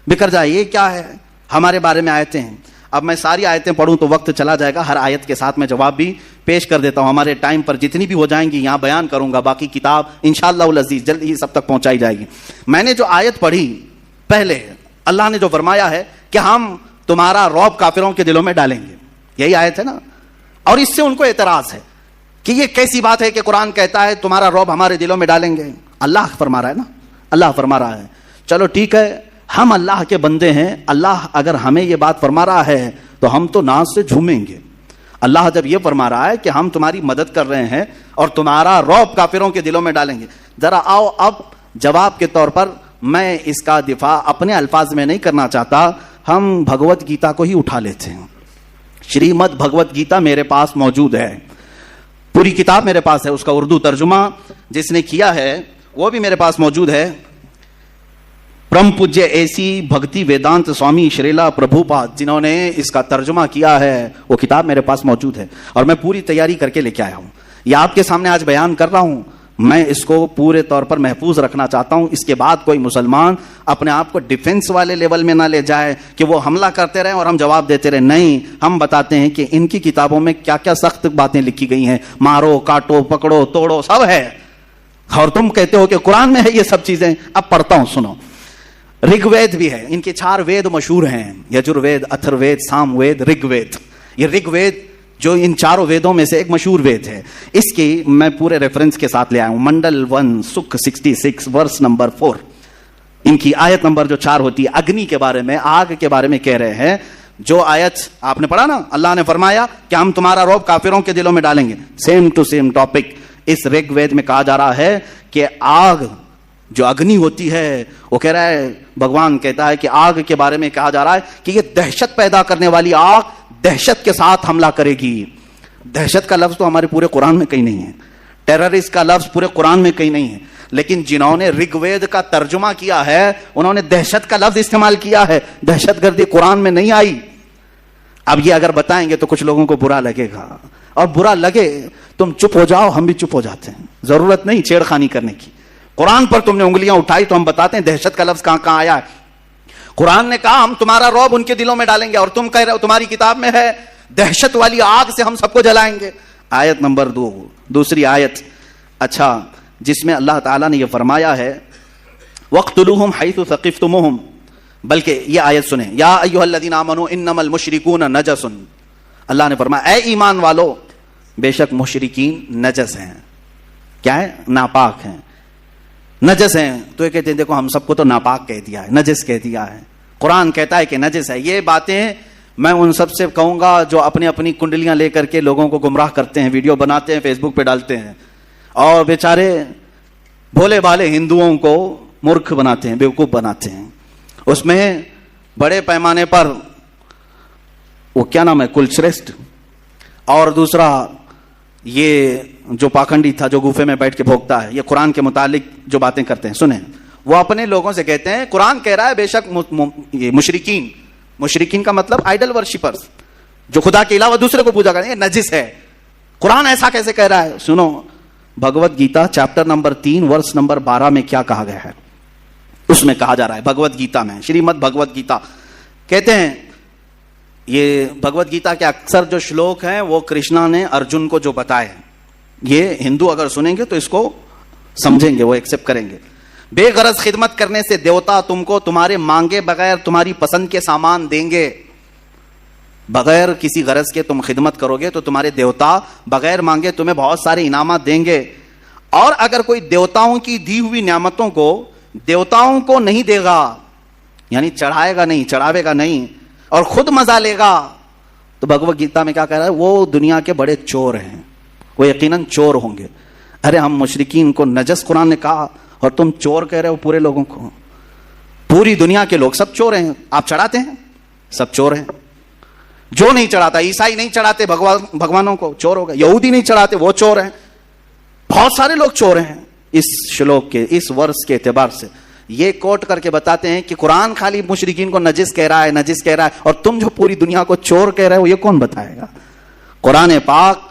بکر جائے, یہ کیا ہے ہمارے بارے میں آیتیں ہیں. اب میں ساری آیتیں پڑھوں تو وقت چلا جائے گا, ہر آیت کے ساتھ میں جواب بھی پیش کر دیتا ہوں. ہمارے ٹائم پر جتنی بھی ہو جائیں گی یہاں بیان کروں گا, باقی کتاب انشاءاللہ العزیز جلد ہی سب تک پہنچائی جائے گی. میں نے جو آیت پڑھی پہلے, اللہ نے جو فرمایا ہے کہ ہم تمہارا رعب کافروں کے دلوں میں ڈالیں گے, یہی آیت ہے نا. اور اس سے ان کو اعتراض ہے کہ یہ کیسی بات ہے کہ قرآن کہتا ہے تمہارا رعب ہمارے دلوں میں ڈالیں گے. اللہ فرما رہا ہے نا, اللہ فرما رہا ہے. چلو ٹھیک ہے, ہم اللہ کے بندے ہیں, اللہ اگر ہمیں یہ بات فرما رہا ہے تو ہم تو ناز سے جھومیں گے. اللہ جب یہ فرما رہا ہے کہ ہم تمہاری مدد کر رہے ہیں اور تمہارا رعب کافروں کے دلوں میں ڈالیں گے, ذرا آؤ اب جواب کے طور پر میں اس کا دفاع اپنے الفاظ میں نہیں کرنا چاہتا, ہم بھگوت گیتا کو ہی اٹھا لیتے ہیں. شریمد بھگوت گیتا میرے پاس موجود ہے, پوری کتاب میرے پاس ہے, اس کا اردو ترجمہ جس نے کیا ہے وہ بھی میرے پاس موجود ہے. پرم پوجیہ ایسی بھکتی ویدانت سوامی شریلا پربھو پاد جنہوں نے اس کا ترجمہ کیا ہے, وہ کتاب میرے پاس موجود ہے اور میں پوری تیاری کر کے لے کے آیا ہوں. یہ آپ کے سامنے آج بیان کر رہا ہوں, میں اس کو پورے طور پر محفوظ رکھنا چاہتا ہوں. اس کے بعد کوئی مسلمان اپنے آپ کو ڈیفنس والے لیول میں نہ لے جائے کہ وہ حملہ کرتے رہے اور ہم جواب دیتے رہے. نہیں, ہم بتاتے ہیں کہ ان کی کتابوں میں کیا کیا سخت باتیں لکھی گئی ہیں, مارو کاٹو پکڑو توڑو سب ہے. اور تم کہتے ہو کہ قرآن میں ہے یہ سب چیزیں. اب پڑھتا ہوں سنو. رگ وید بھی ہے, ان کے 4 وید مشہور ہیں, یجر وید, اتھر وید, سام وید, رگ وید. یہ رگ وید جو ان 4 ویدوں میں سے ایک مشہور وید ہے, اس کی میں پورے ریفرنس کے ساتھ لے آیا ہوں. منڈل 1 سکھ 66 ورس نمبر 4, ان کی آیت نمبر جو 4 ہوتی ہے, اگنی کے بارے میں, آگ کے بارے میں کہہ رہے ہیں. جو آیت آپ نے پڑھا نا, اللہ نے فرمایا کہ ہم تمہارا رعب کافروں کے دلوں میں ڈالیں گے, سیم ٹو سیم ٹاپک اس رگ وید میں کہا جا رہا ہے کہ آگ جو اگنی ہوتی ہے, وہ کہہ رہا ہے, بھگوان کہتا ہے کہ آگ کے بارے میں کہا جا رہا ہے کہ یہ دہشت پیدا کرنے والی آگ دہشت کے ساتھ حملہ کرے گی. دہشت کا لفظ تو ہمارے پورے قرآن میں کہیں نہیں ہے, ٹیررسٹ کا لفظ پورے قرآن میں کہیں نہیں ہے, لیکن جنہوں نے رگ وید کا ترجمہ کیا ہے انہوں نے دہشت کا لفظ استعمال کیا ہے. دہشت گردی قرآن میں نہیں آئی. اب یہ اگر بتائیں گے تو کچھ لوگوں کو برا لگے گا, اور برا لگے تم چپ ہو جاؤ, ہم بھی چپ ہو جاتے ہیں. ضرورت نہیں چھیڑ خانی کرنے کی. قرآن پر تم نے انگلیاں اٹھائی تو ہم بتاتے ہیں دہشت کا لفظ کہاں کہاں آیا ہے. قرآن نے کہا ہم تمہارا رعب ان کے دلوں میں ڈالیں گے, اور تم کہہ رہے ہو تمہاری کتاب میں ہے دہشت والی آگ سے ہم سب کو جلائیں گے. آیت نمبر 2, دوسری آیت, اچھا, جس میں اللہ تعالیٰ نے یہ فرمایا ہے وَاقْتُلُوهُمْ حَيْثُ ثَقِفْتُمُوهُمْ. بلکہ یہ آیت سنیں, یا ایھا الذین آمنوا انما المشرکون نجس. اللہ نے فرمایا اے ایمان والو, بے شک مشرکین نجس ہیں. کیا ہے؟ ناپاک ہیں, نجس ہیں. تو یہ کہتے ہیں دیکھو ہم سب کو تو ناپاک کہہ دیا ہے, نجس کہہ دیا ہے. قرآن کہتا ہے کہ نجس ہے. یہ باتیں میں ان سب سے کہوں گا جو اپنی اپنی کنڈلیاں لے کر کے لوگوں کو گمراہ کرتے ہیں, ویڈیو بناتے ہیں, فیس بک پہ ڈالتے ہیں, اور بیچارے بھولے بھالے ہندوؤں کو مورکھ بناتے ہیں, بیوقوف بناتے ہیں. اس میں بڑے پیمانے پر وہ کیا نام ہے, کلشریشٹھ, اور دوسرا یہ جو پاکھنڈی تھا جو گوفے میں بیٹھ کے بھوکتا ہے, یہ قرآن کے متعلق جو باتیں کرتے ہیں سنیں. وہ اپنے لوگوں سے کہتے ہیں قرآن کہہ رہا ہے بے شک یہ مشرکین, مشرکین کا مطلب آئیڈل ورشپرز, جو خدا کے علاوہ دوسرے کو پوجا کرتے ہیں, یہ نجس ہے. قرآن ایسا کیسے کہہ رہا ہے؟ سنو, Bhagavad Gita chapter number 3 verse number 12 میں کیا کہا گیا ہے. اس میں کہا جا رہا ہے بھگوت گیتا میں, شریمد بھگوت گیتا کہتے ہیں, یہ بھگوت گیتا کے اکثر جو شلوک ہیں وہ کرشنا نے ارجن کو جو بتائے, یہ ہندو اگر سنیں گے تو اس کو سمجھیں گے, وہ ایکسپٹ کریں گے. بے غرض خدمت کرنے سے دیوتا تم کو تمہارے مانگے بغیر تمہاری پسند کے سامان دیں گے. بغیر کسی غرض کے تم خدمت کرو گے تو تمہارے دیوتا بغیر مانگے تمہیں بہت سارے انعامات دیں گے. اور اگر کوئی دیوتاؤں کی دی ہوئی نعمتوں کو دیوتاؤں کو نہیں دے گا, یعنی چڑھائے گا نہیں, چڑھاوے گا نہیں, اور خود مزہ لے گا, تو بھگوت گیتا میں کیا کہہ رہا ہے, وہ دنیا کے بڑے چور ہیں, وہ یقیناً چور ہوں گے. ارے ہم مشرکین کو نجس قرآن نے کہا اور تم چور کہہ رہے ہو پورے لوگوں کو. پوری دنیا کے لوگ سب چور ہیں. آپ چڑھاتے ہیں, سب چور ہیں. جو نہیں چڑھاتا, عیسائی نہیں چڑھاتے بھگوانوں کو, چور ہو گئے. یہودی نہیں چڑھاتے, وہ چور ہیں. بہت سارے لوگ چور ہیں. اس شلوک کے اس ورس کے اعتبار سے یہ کوٹ کر کے بتاتے ہیں کہ قرآن خالی مشرکین کو نجس کہہ رہا ہے, نجس کہہ رہا ہے, اور تم جو پوری دنیا کو چور کہہ رہے ہو یہ کون بتائے گا؟ قرآن پاک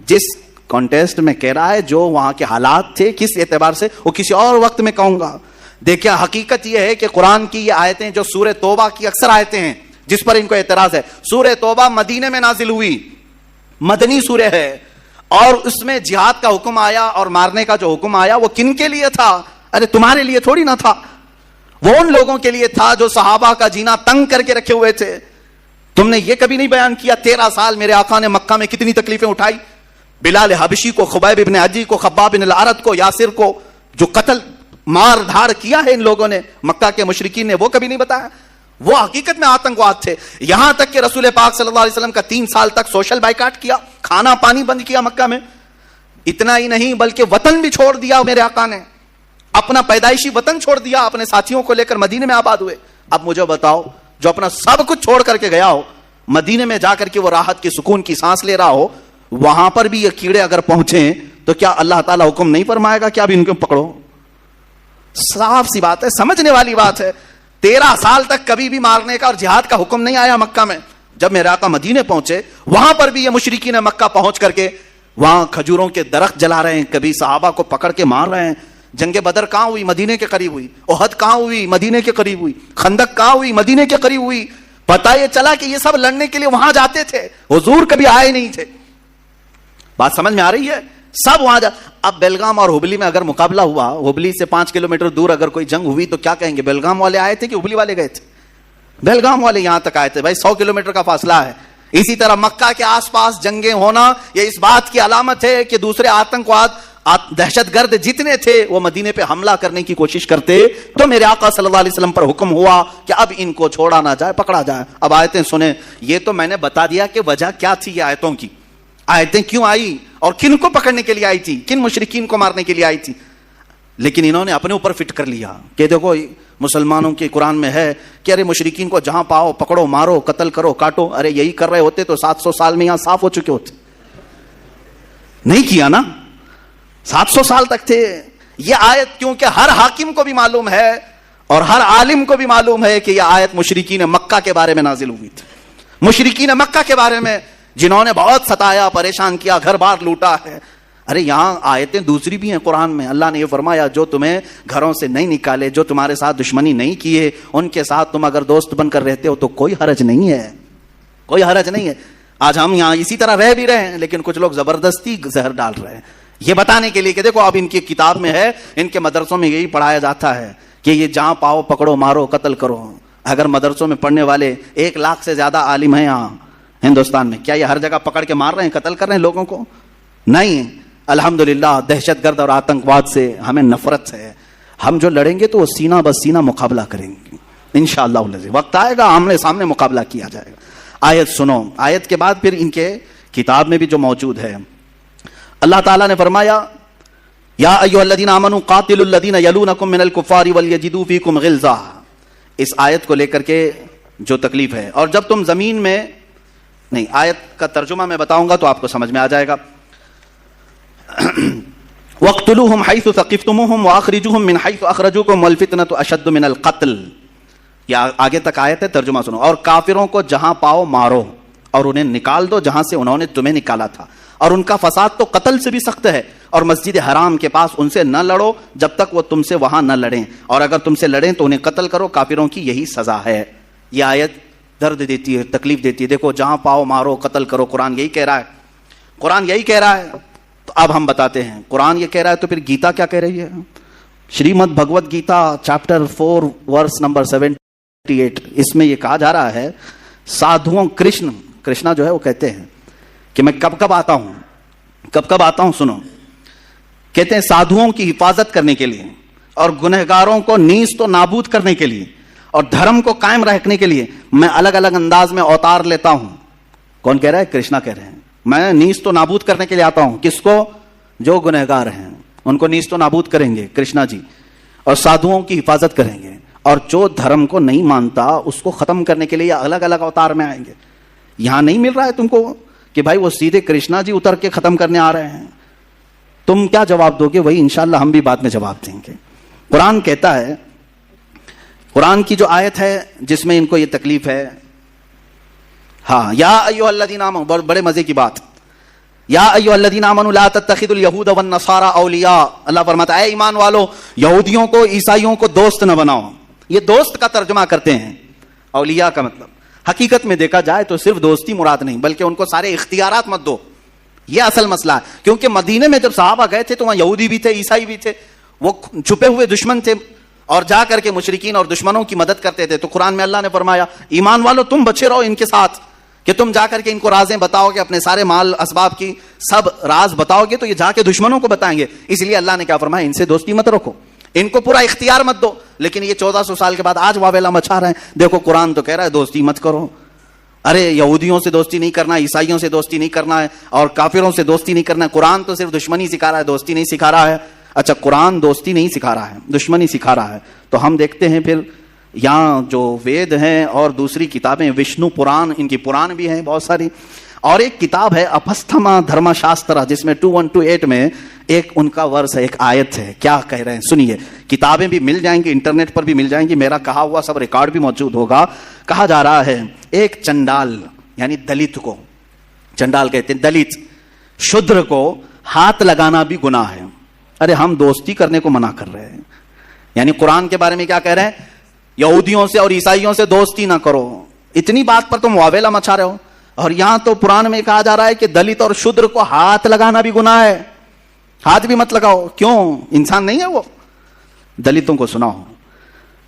جس کانٹیسٹ میں کہہ رہا ہے, جو وہاں کے حالات تھے, کس اعتبار سے, وہ کسی اور وقت میں کہوں گا. دیکھیں حقیقت یہ ہے کہ قرآن کی یہ آیتیں جو سورہ توبہ کی اکثر آیتیں ہیں جس پر ان کو اعتراض ہے, سورہ توبہ مدینے میں نازل ہوئی, مدنی سورہ ہے, اور اس میں جہاد کا حکم آیا اور مارنے کا جو حکم آیا وہ کن کے لیے تھا؟ ارے تمہارے لیے تھوڑی نہ تھا, وہ ان لوگوں کے لیے تھا جو صحابہ کا جینا تنگ کر کے رکھے ہوئے تھے. تم نے یہ کبھی نہیں بیان کیا 13 سال میرے آقا نے مکہ میں کتنی تکلیفیں اٹھائی؟ بلال حبشی کو, خبیب ابن عدی کو, خباب بن الارت کو, یاسر کو جو قتل مار دھاڑ کیا ہے ان لوگوں نے, مکہ کے مشرکین نے, وہ کبھی نہیں بتایا. وہ حقیقت میں آتنکواد تھے. یہاں تک کہ رسول پاک صلی اللہ علیہ وسلم کا 3 سال تک سوشل بائیکاٹ کیا, کھانا پانی بند کیا مکہ میں. اتنا ہی نہیں بلکہ وطن بھی چھوڑ دیا میرے آقا نے, اپنا پیدائشی وطن چھوڑ دیا, اپنے ساتھیوں کو لے کر مدینے میں آباد ہوئے. اب مجھے بتاؤ, جو اپنا سب کچھ چھوڑ کر کے گیا ہو, مدینے میں جا کر کے وہ راحت کی سکون کی سانس لے رہا ہو, وہاں پر بھی یہ کیڑے اگر پہنچے تو کیا اللہ تعالیٰ حکم نہیں فرمائے گا کہ اب ان کو پکڑو؟ صاف سی بات ہے, سمجھنے والی بات ہے. 13 سال تک کبھی بھی مارنے کا اور جہاد کا حکم نہیں آیا مکہ میں. جب میرے آقا مدینے پہنچے, وہاں پر بھی یہ مشرکین مکہ پہنچ کر کے وہاں کھجوروں کے درخت جلا رہے ہیں, کبھی صحابہ کو پکڑ کے مار رہے ہیں. جنگ بدر کہاں ہوئی؟ مدینے کے قریب ہوئی. احد کہاں ہوئی؟ مدینے کے قریب ہوئی. خندق کہاں ہوئی؟ مدینے کے قریب ہوئی. پتہ یہ چلا کہ یہ سب لڑنے کے لیے وہاں جاتے تھے, حضور کبھی آئے نہیں تھے. بات سمجھ میں آ رہی ہے؟ سب وہاں اب بیلگام اور ہبلی میں اگر مقابلہ ہوا, ہبلی سے 5 کلومیٹر دور اگر کوئی جنگ ہوئی تو کیا کہیں گے, بیلگام والے آئے تھے کہ ہبلی والے گئے تھے؟ بیلگام والے یہاں تک آئے تھے بھائی, 100 کلومیٹر کا فاصلہ ہے. اسی طرح مکہ کے آس پاس جنگیں ہونا یہ اس بات کی علامت ہے کہ دوسرے آتنکواد دہشت گرد جتنے تھے وہ مدینے پہ حملہ کرنے کی کوشش کرتے, تو میرے آقا صلی اللہ علیہ وسلم پر حکم ہوا کہ اب ان کو چھوڑا نہ جائے, پکڑا جائے. اب آیتیں سنیں, یہ تو میں نے بتا دیا کہ وجہ کیا تھی یہ آیتوں کی, آیتیں کیوں آئی اور کن کو پکڑنے کے لیے آئی تھی, کن مشرکین کو مارنے کے لیے آئی تھی. لیکن انہوں نے اپنے اوپر فٹ کر لیا کہ دیکھو مسلمانوں کے قرآن میں ہے کہ ارے مشرکین کو جہاں پاؤ پکڑو, مارو, قتل کرو, کاٹو. ارے یہی کر رہے ہوتے تو 700 سال میں یہاں صاف ہو چکے ہوتے. نہیں کیا نا, 700 سال تک تھے. یہ آیت کیونکہ ہر حاکم کو بھی معلوم ہے اور ہر عالم کو بھی معلوم ہے کہ یہ آیت مشرکین مکہ کے بارے میں نازل ہوئی تھی. مشرکین مکہ کے بارے میں جنہوں نے بہت ستایا, پریشان کیا, گھر بار لوٹا ہے. ارے یہاں آیتیں دوسری بھی ہیں قرآن میں. اللہ نے یہ فرمایا جو تمہیں گھروں سے نہیں نکالے, جو تمہارے ساتھ دشمنی نہیں کیے, ان کے ساتھ تم اگر دوست بن کر رہتے ہو تو کوئی حرج نہیں ہے, کوئی حرج نہیں ہے. آج ہم یہاں اسی طرح رہ بھی رہے ہیں لیکن کچھ لوگ زبردستی زہر ڈال رہے ہیں یہ بتانے کے لیے کہ دیکھو اب ان کی کتاب میں ہے, ان کے مدرسوں میں یہی پڑھایا جاتا ہے کہ یہ جہاں پاؤ پکڑو, مارو, قتل کرو. اگر مدرسوں میں پڑھنے والے 1 لاکھ سے زیادہ عالم ہیں یہاں ہندوستان میں, کیا یہ ہر جگہ پکڑ کے مار رہے ہیں, قتل کر رہے ہیں لوگوں کو؟ نہیں. الحمدللہ دہشت گرد اور آتنکواد سے ہمیں نفرت ہے. ہم جو لڑیں گے تو وہ سینہ بس سینہ مقابلہ کریں گے انشاءاللہ. وقت آئے گا آمنے سامنے مقابلہ کیا جائے گا. آیت سنو, آیت کے بعد پھر ان کے کتاب میں بھی جو موجود ہے, اللہ تعالیٰ نے فرمایا یا ایھا الذین آمنوا قاتلوا الذین یلونکم من الکفار ولیجدوا فیکم غلظہ. اس آیت کو لے کر کے جو تکلیف ہے, اور جب تم زمین میں نہیں, آیت کا ترجمہ میں بتاؤں گا تو آپ کو سمجھ میں آ جائے گا. وَاقْتُلُوهُمْ حَيْثُ ثَقِفْتُمُوهُمْ وَأَخْرِجُوهُمْ مِنْ حَيْثُ أَخْرَجُوكُمْ وَالْفِتْنَةُ أَشَدُّ مِنَ الْقَتْلِ. یا آگے تک آیت ہے, ترجمہ سنو. اور کافروں کو جہاں پاؤ مارو اور انہیں نکال دو جہاں سے انہوں نے تمہیں نکالا تھا, اور ان کا فساد تو قتل سے بھی سخت ہے. اور مسجد حرام کے پاس ان سے نہ لڑو جب تک وہ تم سے وہاں نہ لڑیں, اور اگر تم سے لڑیں تو انہیں قتل کرو, کافروں کی یہی سزا ہے. یہ آیت درد دیتی ہے, تکلیف دیتی ہے. دیکھو جہاں پاؤ مارو, قتل کرو, قرآن یہی کہہ رہا ہے, قرآن یہی کہہ رہا ہے. تو اب ہم بتاتے ہیں قرآن یہ کہہ رہا ہے تو پھر گیتا کیا کہہ رہی ہے؟ Shrimad Bhagavad Gita chapter 4 verse number 78, اس میں یہ کہا جا رہا ہے سادھوؤں, کرشنا جو ہے وہ کہتے ہیں کہ میں کب کب آتا ہوں, سنو. کہتے ہیں سادھوؤں کی حفاظت کرنے کے لیے اور گنہگاروں کو نیست و نابود کرنے کے لیے اور دھرم کو قائم رکھنے کے لیے میں الگ الگ انداز میں اوتار لیتا ہوں. کون کہہ رہا ہے؟ کرشنا کہہ رہے ہیں. میں نیست و نابود کرنے کے لیے آتا ہوں. کس کو؟ جو گنہگار ہیں ان کو نیست و نابود کریں گے کرشنا جی, اور سادھوؤں کی حفاظت کریں گے, اور جو دھرم کو نہیں مانتا اس کو ختم کرنے کے لیے الگ الگ اوتار میں آئیں گے. یہاں نہیں مل رہا ہے تم کو کہ بھائی وہ سیدھے کرشنا جی اتر کے ختم کرنے آ رہے ہیں. تم کیا جواب دو گے؟ وہی انشاءاللہ ہم بھی بعد میں جواب دیں گے. قرآن کہتا ہے, قرآن کی جو آیت ہے جس میں ان کو یہ تکلیف ہے, ہاں, یا ایھا الذین آمنوا, بڑے مزے کی بات, یا ایھا الذین آمنوا لا تتخذوا اليہود والنصارى اولیاء. اللہ فرماتا ہے اے ایمان والو یہودیوں کو عیسائیوں کو دوست نہ بناؤ. یہ دوست کا ترجمہ کرتے ہیں, اولیاء کا مطلب حقیقت میں دیکھا جائے تو صرف دوستی مراد نہیں بلکہ ان کو سارے اختیارات مت دو. یہ اصل مسئلہ ہے, کیونکہ مدینے میں جب صحابہ گئے تھے تو وہاں یہودی بھی تھے, عیسائی بھی تھے, وہ چھپے ہوئے دشمن تھے اور جا کر کے مشرکین اور دشمنوں کی مدد کرتے تھے. تو قرآن میں اللہ نے فرمایا ایمان والو تم بچے رہو ان کے ساتھ, کہ تم جا کر کے ان کو رازیں بتاؤ گے, اپنے سارے مال اسباب کی سب راز بتاؤ گے تو یہ جا کے دشمنوں کو بتائیں گے. اس لیے اللہ نے کیا فرمایا, ان سے دوستی مت رکھو, ان کو پورا اختیار مت دو. لیکن یہ 1400 سال کے بعد آج واویلا مچا رہے ہیں. دیکھو قرآن تو کہہ رہا ہے دوستی مت کرو. ارے یہودیوں سے دوستی نہیں کرنا, عیسائیوں سے دوستی نہیں کرنا ہے, اور کافروں سے دوستی نہیں کرنا ہے. قرآن تو صرف دشمنی سکھا رہا ہے, دوستی نہیں سکھا رہا ہے. اچھا, قرآن دوستی نہیں سکھا رہا ہے, دشمنی سکھا رہا ہے. تو ہم دیکھتے ہیں پھر یہاں جو وید ہیں اور دوسری کتابیں, وشنو پران, ان کی پران بھی ہیں بہت ساری, اور ایک کتاب ہے اپستھما دھرما شاسترا جس میں 2128 میں ایک ان کا ورس ہے, ایک آیت ہے. کیا کہہ رہے ہیں سنیے. کتابیں بھی مل جائیں گی, انٹرنیٹ پر بھی مل جائیں گی, میرا کہا ہوا سب ریکارڈ بھی موجود ہوگا. کہا جا رہا ہے ایک چنڈال یعنی دلت کو, چنڈال کہتے ہیں دلت, شودر کو ہاتھ لگانا بھی گناہ ہے. ارے ہم دوستی کرنے کو منع کر رہے ہیں. یعنی قرآن کے بارے میں کیا کہہ رہے ہیں, یہودیوں سے اور عیسائیوں سے دوستی نہ کرو. اتنی بات پر تم واویلا مچا رہے ہو. اور یہاں تو قرآن میں کہا جا رہا ہے کہ دلت اور شودر کو ہاتھ لگانا بھی گناہ ہے. ہاتھ بھی مت لگاؤ. کیوں؟ انسان نہیں ہے وہ؟ دلتوں کو سناؤ.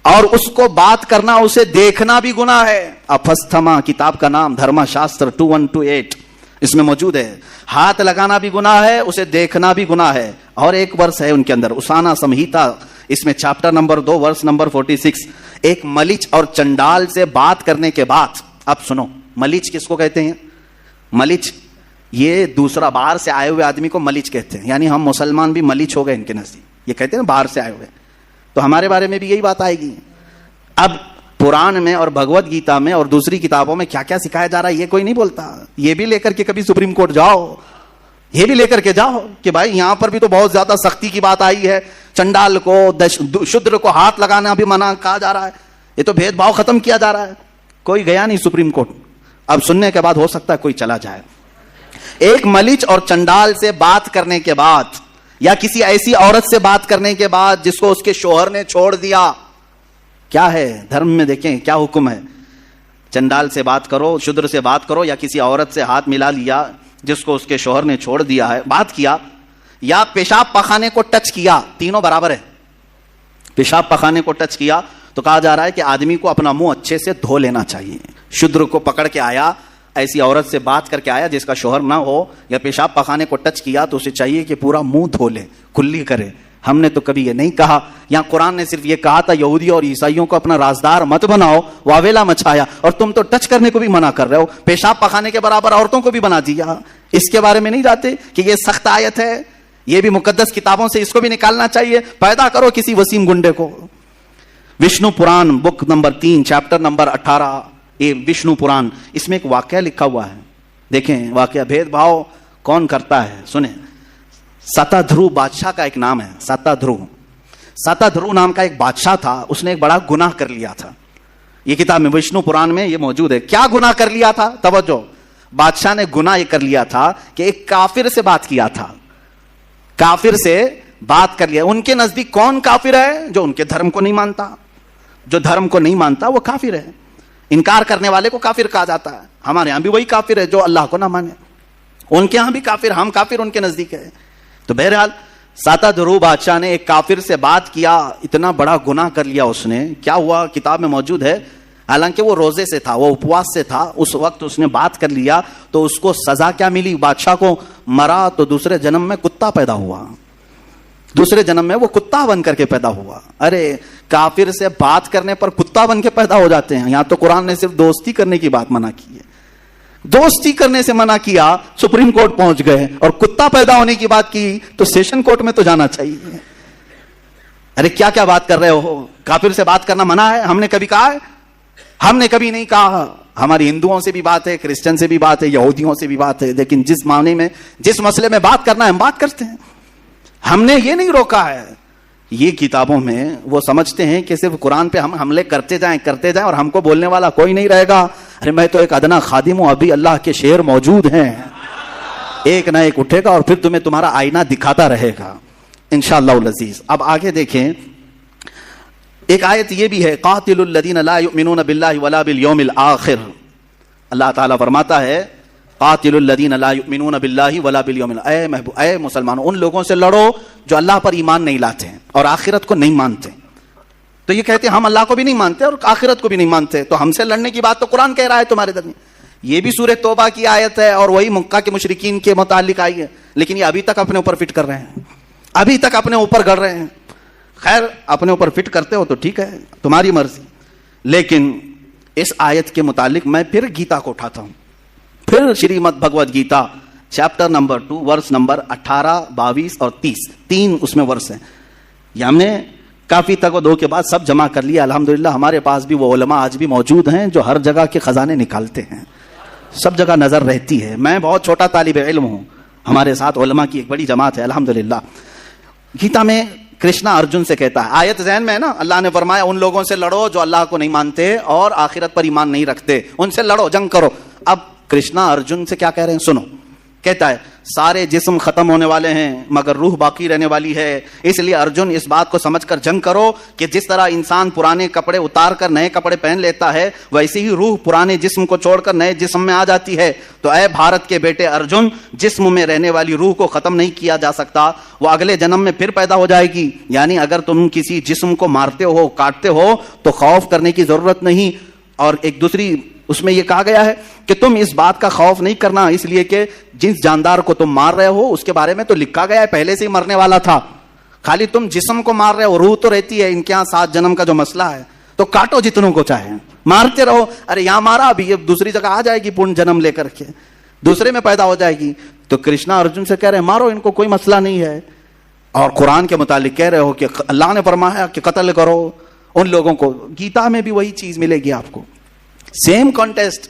اور اس کو بات کرنا، اسے دیکھنا بھی گناہ ہے. اپستھما کتاب کا نام، دھرما شاستر 2128 اس میں موجود ہے. ہاتھ لگانا بھی گناہ ہے، اسے دیکھنا بھی گناہ ہے. اور ایک ورس ہے ان کے اندر، اسانا سمہیتا، اس میں چیپٹر نمبر 2 ورس نمبر 46. ایک ملیچ اور چنڈال سے بات کرنے کے بعد، اب سنو، ملیچ کس کو کہتے ہیں؟ ملیچ یہ دوسرا باہر سے آئے ہوئے آدمی کو ملیچ کہتے ہیں. یعنی ہم مسلمان بھی ملیچ ہو گئے ان کے نزدیک. یہ کہتے ہیں باہر سے آئے ہوئے، تو ہمارے بارے میں بھی یہی بات آئے گی. اب قرآن میں اور بھگوت گیتا میں اور دوسری کتابوں میں کیا کیا سکھایا جا رہا ہے یہ کوئی نہیں بولتا. یہ بھی لے کر کے کبھی سپریم کورٹ جاؤ، یہ بھی لے کر کے جاؤ کہ بھائی یہاں پر بھی تو بہت زیادہ سختی کی بات آئی ہے. چنڈال کو، شودر کو ہاتھ لگانا بھی منع کہا جا رہا ہے. یہ تو بھید بھاؤ ختم کیا جا رہا ہے. کوئی گیا نہیں سپریم کورٹ. اب سننے کے بعد ہو سکتا ہے کوئی چلا جائے. ایک ملیچ اور چنڈال سے بات کرنے کے بعد، یا کسی ایسی عورت سے بات کرنے کے بعد جس کو اس کے شوہر نے چھوڑ دیا، کیا ہے دھرم میں؟ دیکھیں کیا حکم ہے. چنڈال سے بات کرو، شودر سے بات کرو، یا کسی عورت سے ہاتھ ملا لیا جس کو اس کے شوہر نے چھوڑ دیا ہے، بات کیا، یا پیشاب پخانے کو ٹچ کیا، تینوں برابر ہے. پیشاب پخانے کو ٹچ کیا تو کہا جا رہا ہے کہ آدمی کو اپنا منہ اچھے سے دھو لینا چاہیے. شودر کو پکڑ کے آیا، ایسی عورت سے بات کر کے آیا جس کا شوہر نہ ہو، یا پیشاب پخانے کو ٹچ کیا تو اسے چاہیے کہ پورا منہ دھو لے، کلی کرے. ہم نے تو کبھی یہ نہیں کہا. یہاں قرآن نے صرف یہ کہا تھا یہودی اور عیسائیوں کو اپنا رازدار مت بناؤ، واویلا مچایا. اور تم تو ٹچ کرنے کو بھی منع کر رہے ہو، پیشاب پخانے کے برابر عورتوں کو بھی بنا دیا. اس کے بارے میں نہیں جاتے کہ یہ سخت آیت ہے، یہ بھی مقدس کتابوں سے اس کو بھی نکالنا چاہیے. پیدا کرو کسی وسیم گنڈے کو. وشنو پران بک نمبر 3 چیپٹر نمبر 18، یہ وشنو پران، اس میں ایک واقعہ لکھا ہوا ہے. دیکھیں واقعہ بھید بھاؤ کون کرتا ہے. سنیں، ستا دھرو بادشاہ کا ایک نام ہے. ستا دھرو نام کا ایک بادشاہ تھا. اس نے ایک بڑا گناہ کر لیا تھا. یہ کتاب میں وشنو پران میں یہ موجود ہے. کیا گناہ کر لیا تھا؟ توجہ، بادشاہ نے گناہ یہ کر لیا تھا کہ ایک کافر سے بات کیا تھا. کافر سے بات کر لیا. ان کے نزدیک کون کافر ہے؟ جو ان کے دھرم کو نہیں مانتا. جو دھرم کو نہیں مانتا وہ کافر ہے. انکار کرنے والے کو کافر کہا جاتا ہے. ہمارے یہاں بھی وہی کافر ہے جو اللہ کو نہ مانے. ان کے یہاں بھی کافر، ہم کافر ان کے نزدیک ہے. تو بہرحال ساتا دھرو بادشاہ نے ایک کافر سے بات کیا. اتنا بڑا گناہ کر لیا اس نے. کیا ہوا کتاب میں موجود ہے. حالانکہ وہ روزے سے تھا، وہ اپواس سے تھا. اس وقت اس نے بات کر لیا تو اس کو سزا کیا ملی؟ بادشاہ کو مرا تو دوسرے جنم میں کتا پیدا ہوا. دوسرے جنم میں وہ کتا بن کر کے پیدا ہوا. ارے کافر سے بات کرنے پر کتا بن کے پیدا ہو جاتے ہیں. یہاں تو قرآن نے صرف دوستی کرنے کی بات منع کی ہے. دوستی کرنے سے منع کیا، سپریم کورٹ پہنچ گئے. اور کتا پیدا ہونے کی بات کی تو سیشن کورٹ میں تو جانا چاہیے. ارے کیا کیا بات کر رہے ہو؟ کافر سے بات کرنا منع ہے؟ ہم نے کبھی کہا ہے؟ ہم نے کبھی نہیں کہا. ہماری ہندوؤں سے بھی بات ہے، کرسچن سے بھی بات ہے، یہودیوں سے بھی بات ہے. لیکن جس معنی میں، جس مسئلے میں بات کرنا ہے ہم بات کرتے ہیں. ہم نے یہ نہیں روکا ہے. یہ کتابوں میں وہ سمجھتے ہیں کہ صرف قرآن پہ ہم حملے کرتے جائیں اور ہم کو بولنے والا کوئی نہیں رہے گا. ارے میں تو ایک ادنا خادم ہوں، ابھی اللہ کے شعر موجود ہیں. ایک نہ ایک اٹھے گا اور پھر تمہیں تمہارا آئینہ دکھاتا رہے گا انشاءاللہ العزیز. اب آگے دیکھیں، ایک آیت یہ بھی ہے، قاتل الذین لا یؤمنون باللہ ولا بالیوم الآخر. اللہ تعالیٰ فرماتا ہے قاتل الذین لا یؤمنون باللہ ولا بالیوم الآخر. اے مسلمانوں، ان لوگوں سے لڑو جو اللہ پر ایمان نہیں لاتے ہیں اور آخرت کو نہیں مانتے. تو یہ کہتے ہیں ہم اللہ کو بھی نہیں مانتے اور آخرت کو بھی نہیں مانتے، تو ہم سے لڑنے کی بات تو قرآن کہہ رہا ہے تمہارے درمیان. یہ بھی سورہ توبہ کی آیت ہے اور وہی مکہ کے مشرکین کے متعلق آئی ہے. لیکن یہ ابھی تک اپنے اوپر فٹ کر رہے ہیں، ابھی تک اپنے اوپر گڑ رہے ہیں. خیر اپنے اوپر فٹ کرتے ہو تو ٹھیک ہے، تمہاری مرضی. لیکن اس آیت کے متعلق میں پھر گیتا کو اٹھاتا ہوں. پھر Shrimad Bhagavad Gita chapter number 2 verse number 18، 22 اور 30، 3 اس میں ورس ہیں. یہ ہم نے کافی تک و دو کے بعد سب جمع کر لیا. الحمدللہ ہمارے پاس بھی وہ علماء آج بھی موجود ہیں جو ہر جگہ کے خزانے نکالتے ہیں. سب جگہ نظر رہتی ہے. میں بہت چھوٹا طالب علم ہوں، ہمارے ساتھ علماء کی ایک بڑی جماعت ہے الحمدللہ. گیتا میں کرشنا ارجن سے کہتا ہے، آیت ذہن میں ہے نا، اللہ نے فرمایا ان لوگوں سے لڑو جو اللہ کو نہیں مانتے اور آخرت پر ایمان نہیں رکھتے، ان سے لڑو، جنگ کرو. اب کرشنا ارجن سے کیا کہہ رہے ہیں سنو. کہتا ہے سارے جسم ختم ہونے والے ہیں مگر روح باقی رہنے والی ہے. اس لیے ارجن اس بات کو سمجھ کر جنگ کرو کہ جس طرح انسان پرانے کپڑے اتار کر نئے کپڑے پہن لیتا ہے ویسے ہی روح پرانے جسم کو چھوڑ کر نئے جسم میں آ جاتی ہے. تو اے بھارت کے بیٹے ارجن، جسم میں رہنے والی روح کو ختم نہیں کیا جا سکتا، وہ اگلے جنم میں پھر پیدا ہو جائے گی. یعنی اگر تم کسی جسم کو مارتے ہو، کاٹتے ہو تو خوف کرنے کی ضرورت نہیں. اور ایک دوسری اس میں یہ کہا گیا ہے کہ تم اس بات کا خوف نہیں کرنا، اس لیے کہ جس جاندار کو تم مار رہے ہو اس کے بارے میں تو لکھا گیا ہے پہلے سے ہی مرنے والا تھا. خالی تم جسم کو مار رہے ہو، روح تو رہتی ہے. ان کے یہاں 7 جنم کا جو مسئلہ ہے تو کاٹو جتنوں کو چاہے، مارتے رہو. ارے یہاں مارا، ابھی یہ دوسری جگہ آ جائے گی پورن جنم لے کر کے، دوسرے میں پیدا ہو جائے گی. تو کرشنا ارجن سے کہہ رہے ہیں مارو ان کو، کوئی مسئلہ نہیں ہے. اور قرآن کے متعلق کہہ رہے ہو کہ اللہ نے فرمایا کہ قتل کرو ان لوگوں کو. گیتا میں بھی وہی چیز ملے گی آپ کو، سیم کانٹیسٹ،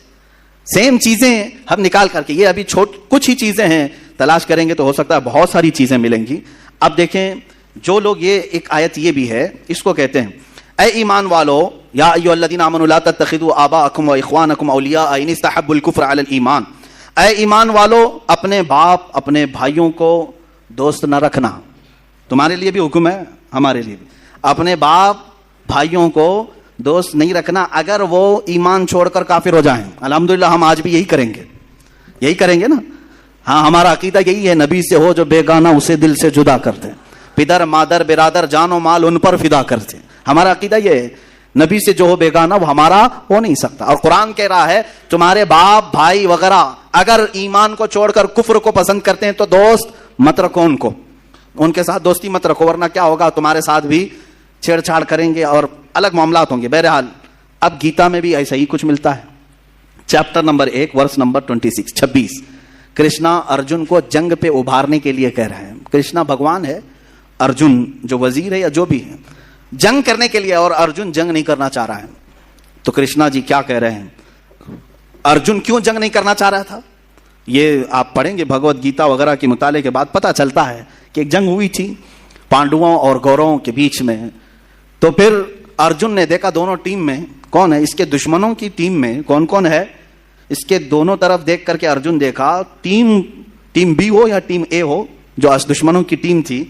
سیم چیزیں ہم نکال کر کے. یہ ابھی کچھ ہی چیزیں ہیں، تلاش کریں گے تو ہو سکتا ہے بہت ساری چیزیں ملیں گی. اب دیکھیں جو لوگ، یہ ایک آیت یہ بھی ہے، اس کو کہتے ہیں اے ایمان والو یا ایھا الذین آمنوا لا تتخذوا آباءکم واخوانکم اولیاء ان استحبوا الکفر علی الایمان. اے ایمان والو، اپنے باپ اپنے بھائیوں کو دوست نہ رکھنا. تمہارے لیے بھی حکم ہے، ہمارے لیے بھی. اپنے باپ بھائیوں کو دوست نہیں رکھنا اگر وہ ایمان چھوڑ کر کافر ہو جائیں. الحمدللہ ہم آج بھی یہی کریں گے نا. ہاں ہمارا عقیدہ یہی ہے، نبی سے ہو جو بیگانہ اسے دل سے جدا کرتے، پدر مادر برادر جان و مال ان پر فدا کرتے. ہمارا عقیدہ یہ ہے، نبی سے جو ہو بیگانہ وہ ہمارا ہو نہیں سکتا. اور قرآن کہہ رہا ہے تمہارے باپ بھائی وغیرہ اگر ایمان کو چھوڑ کر کفر کو پسند کرتے ہیں تو دوست مت رکھو ان کو، ان کے ساتھ دوستی مت رکھو، ورنہ کیا ہوگا تمہارے ساتھ بھی چھیڑ چھاڑ کریں گے اور الگ معاملات ہوں گے. بہرحال اب گیتا میں بھی ایسا ہی کچھ ملتا ہے. Chapter number 1 verse number 26 Krishna Arjun کو جنگ پہ ابھارنے کے لیے کہہ رہے ہیں. کرشنا بھگوان ہے، ارجن جو وزیر ہے یا جو بھی ہے جنگ کرنے کے لیے، اور ارجن جنگ نہیں کرنا چاہ رہا ہے. تو کرشنا جی کیا کہہ رہے ہیں، ارجن کیوں جنگ نہیں کرنا چاہ رہا تھا؟ یہ آپ پڑھیں گے بھگوت گیتا وغیرہ کے مطالعے کے بعد پتہ چلتا ہے کہ ایک جنگ ہوئی تھی پانڈووں اور گوروں کے بیچ میں. تو پھر ارجن نے دیکھا دونوں ٹیم میں کون ہے، اس کے دشمنوں کی ٹیم میں کون کون ہے. اس کے دونوں طرف دیکھ کر کے ارجن دیکھا ٹیم بی ہو یا ٹیم اے ہو، جو دشمنوں کی ٹیم تھی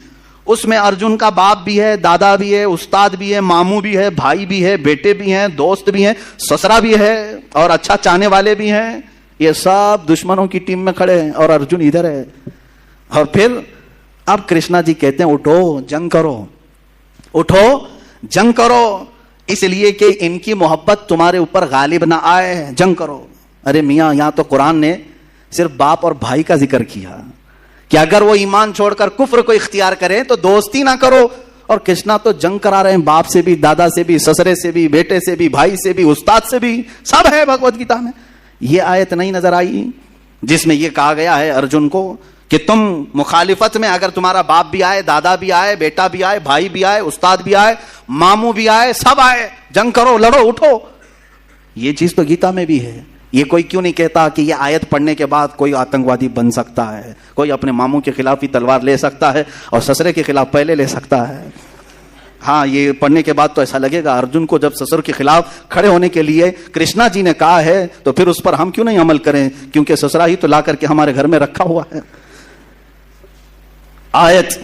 اس میں ارجن کا باپ بھی ہے، دادا بھی ہے، استاد بھی ہے، ماموں بھی ہے، بھائی بھی ہے، بیٹے بھی ہیں، دوست بھی ہیں، سسرا بھی ہے اور اچھا چاہنے والے بھی ہیں. یہ سب دشمنوں کی ٹیم میں کھڑے ہیں اور ارجن ادھر ہے. اور پھر اب کرشنا جی کہتے ہیں اٹھو جنگ کرو، اٹھو جنگ کرو، اس لیے کہ ان کی محبت تمہارے اوپر غالب نہ آئے، جنگ کرو. ارے میاں یہاں تو قرآن نے صرف باپ اور بھائی کا ذکر کیا کہ اگر وہ ایمان چھوڑ کر کفر کو اختیار کریں تو دوستی نہ کرو. اور کرشنا تو جنگ کرا رہے ہیں باپ سے بھی، دادا سے بھی، سسرے سے بھی، بیٹے سے بھی، بھائی سے بھی، استاد سے بھی، سب ہے بھگوت گیتا میں. یہ آیت نہیں نظر آئی جس میں یہ کہا گیا ہے ارجن کو کہ تم مخالفت میں اگر تمہارا باپ بھی آئے، دادا بھی آئے، بیٹا بھی آئے، بھائی بھی آئے، استاد بھی آئے، ماموں بھی آئے، سب آئے، جنگ کرو، لڑو، اٹھو. یہ چیز تو گیتا میں بھی ہے. یہ کوئی کیوں نہیں کہتا کہ یہ آیت پڑھنے کے بعد کوئی آتنکوادی بن سکتا ہے، کوئی اپنے ماموں کے خلاف ہی تلوار لے سکتا ہے اور سسرے کے خلاف پہلے لے سکتا ہے. ہاں یہ پڑھنے کے بعد تو ایسا لگے گا ارجن کو جب سسر کے خلاف کھڑے ہونے کے لیے کرشنا جی نے کہا ہے تو پھر اس پر ہم کیوں نہیں عمل کریں، کیونکہ سسرا ہی تو لا کر کے ہمارے گھر میں رکھا ہوا ہے. آیت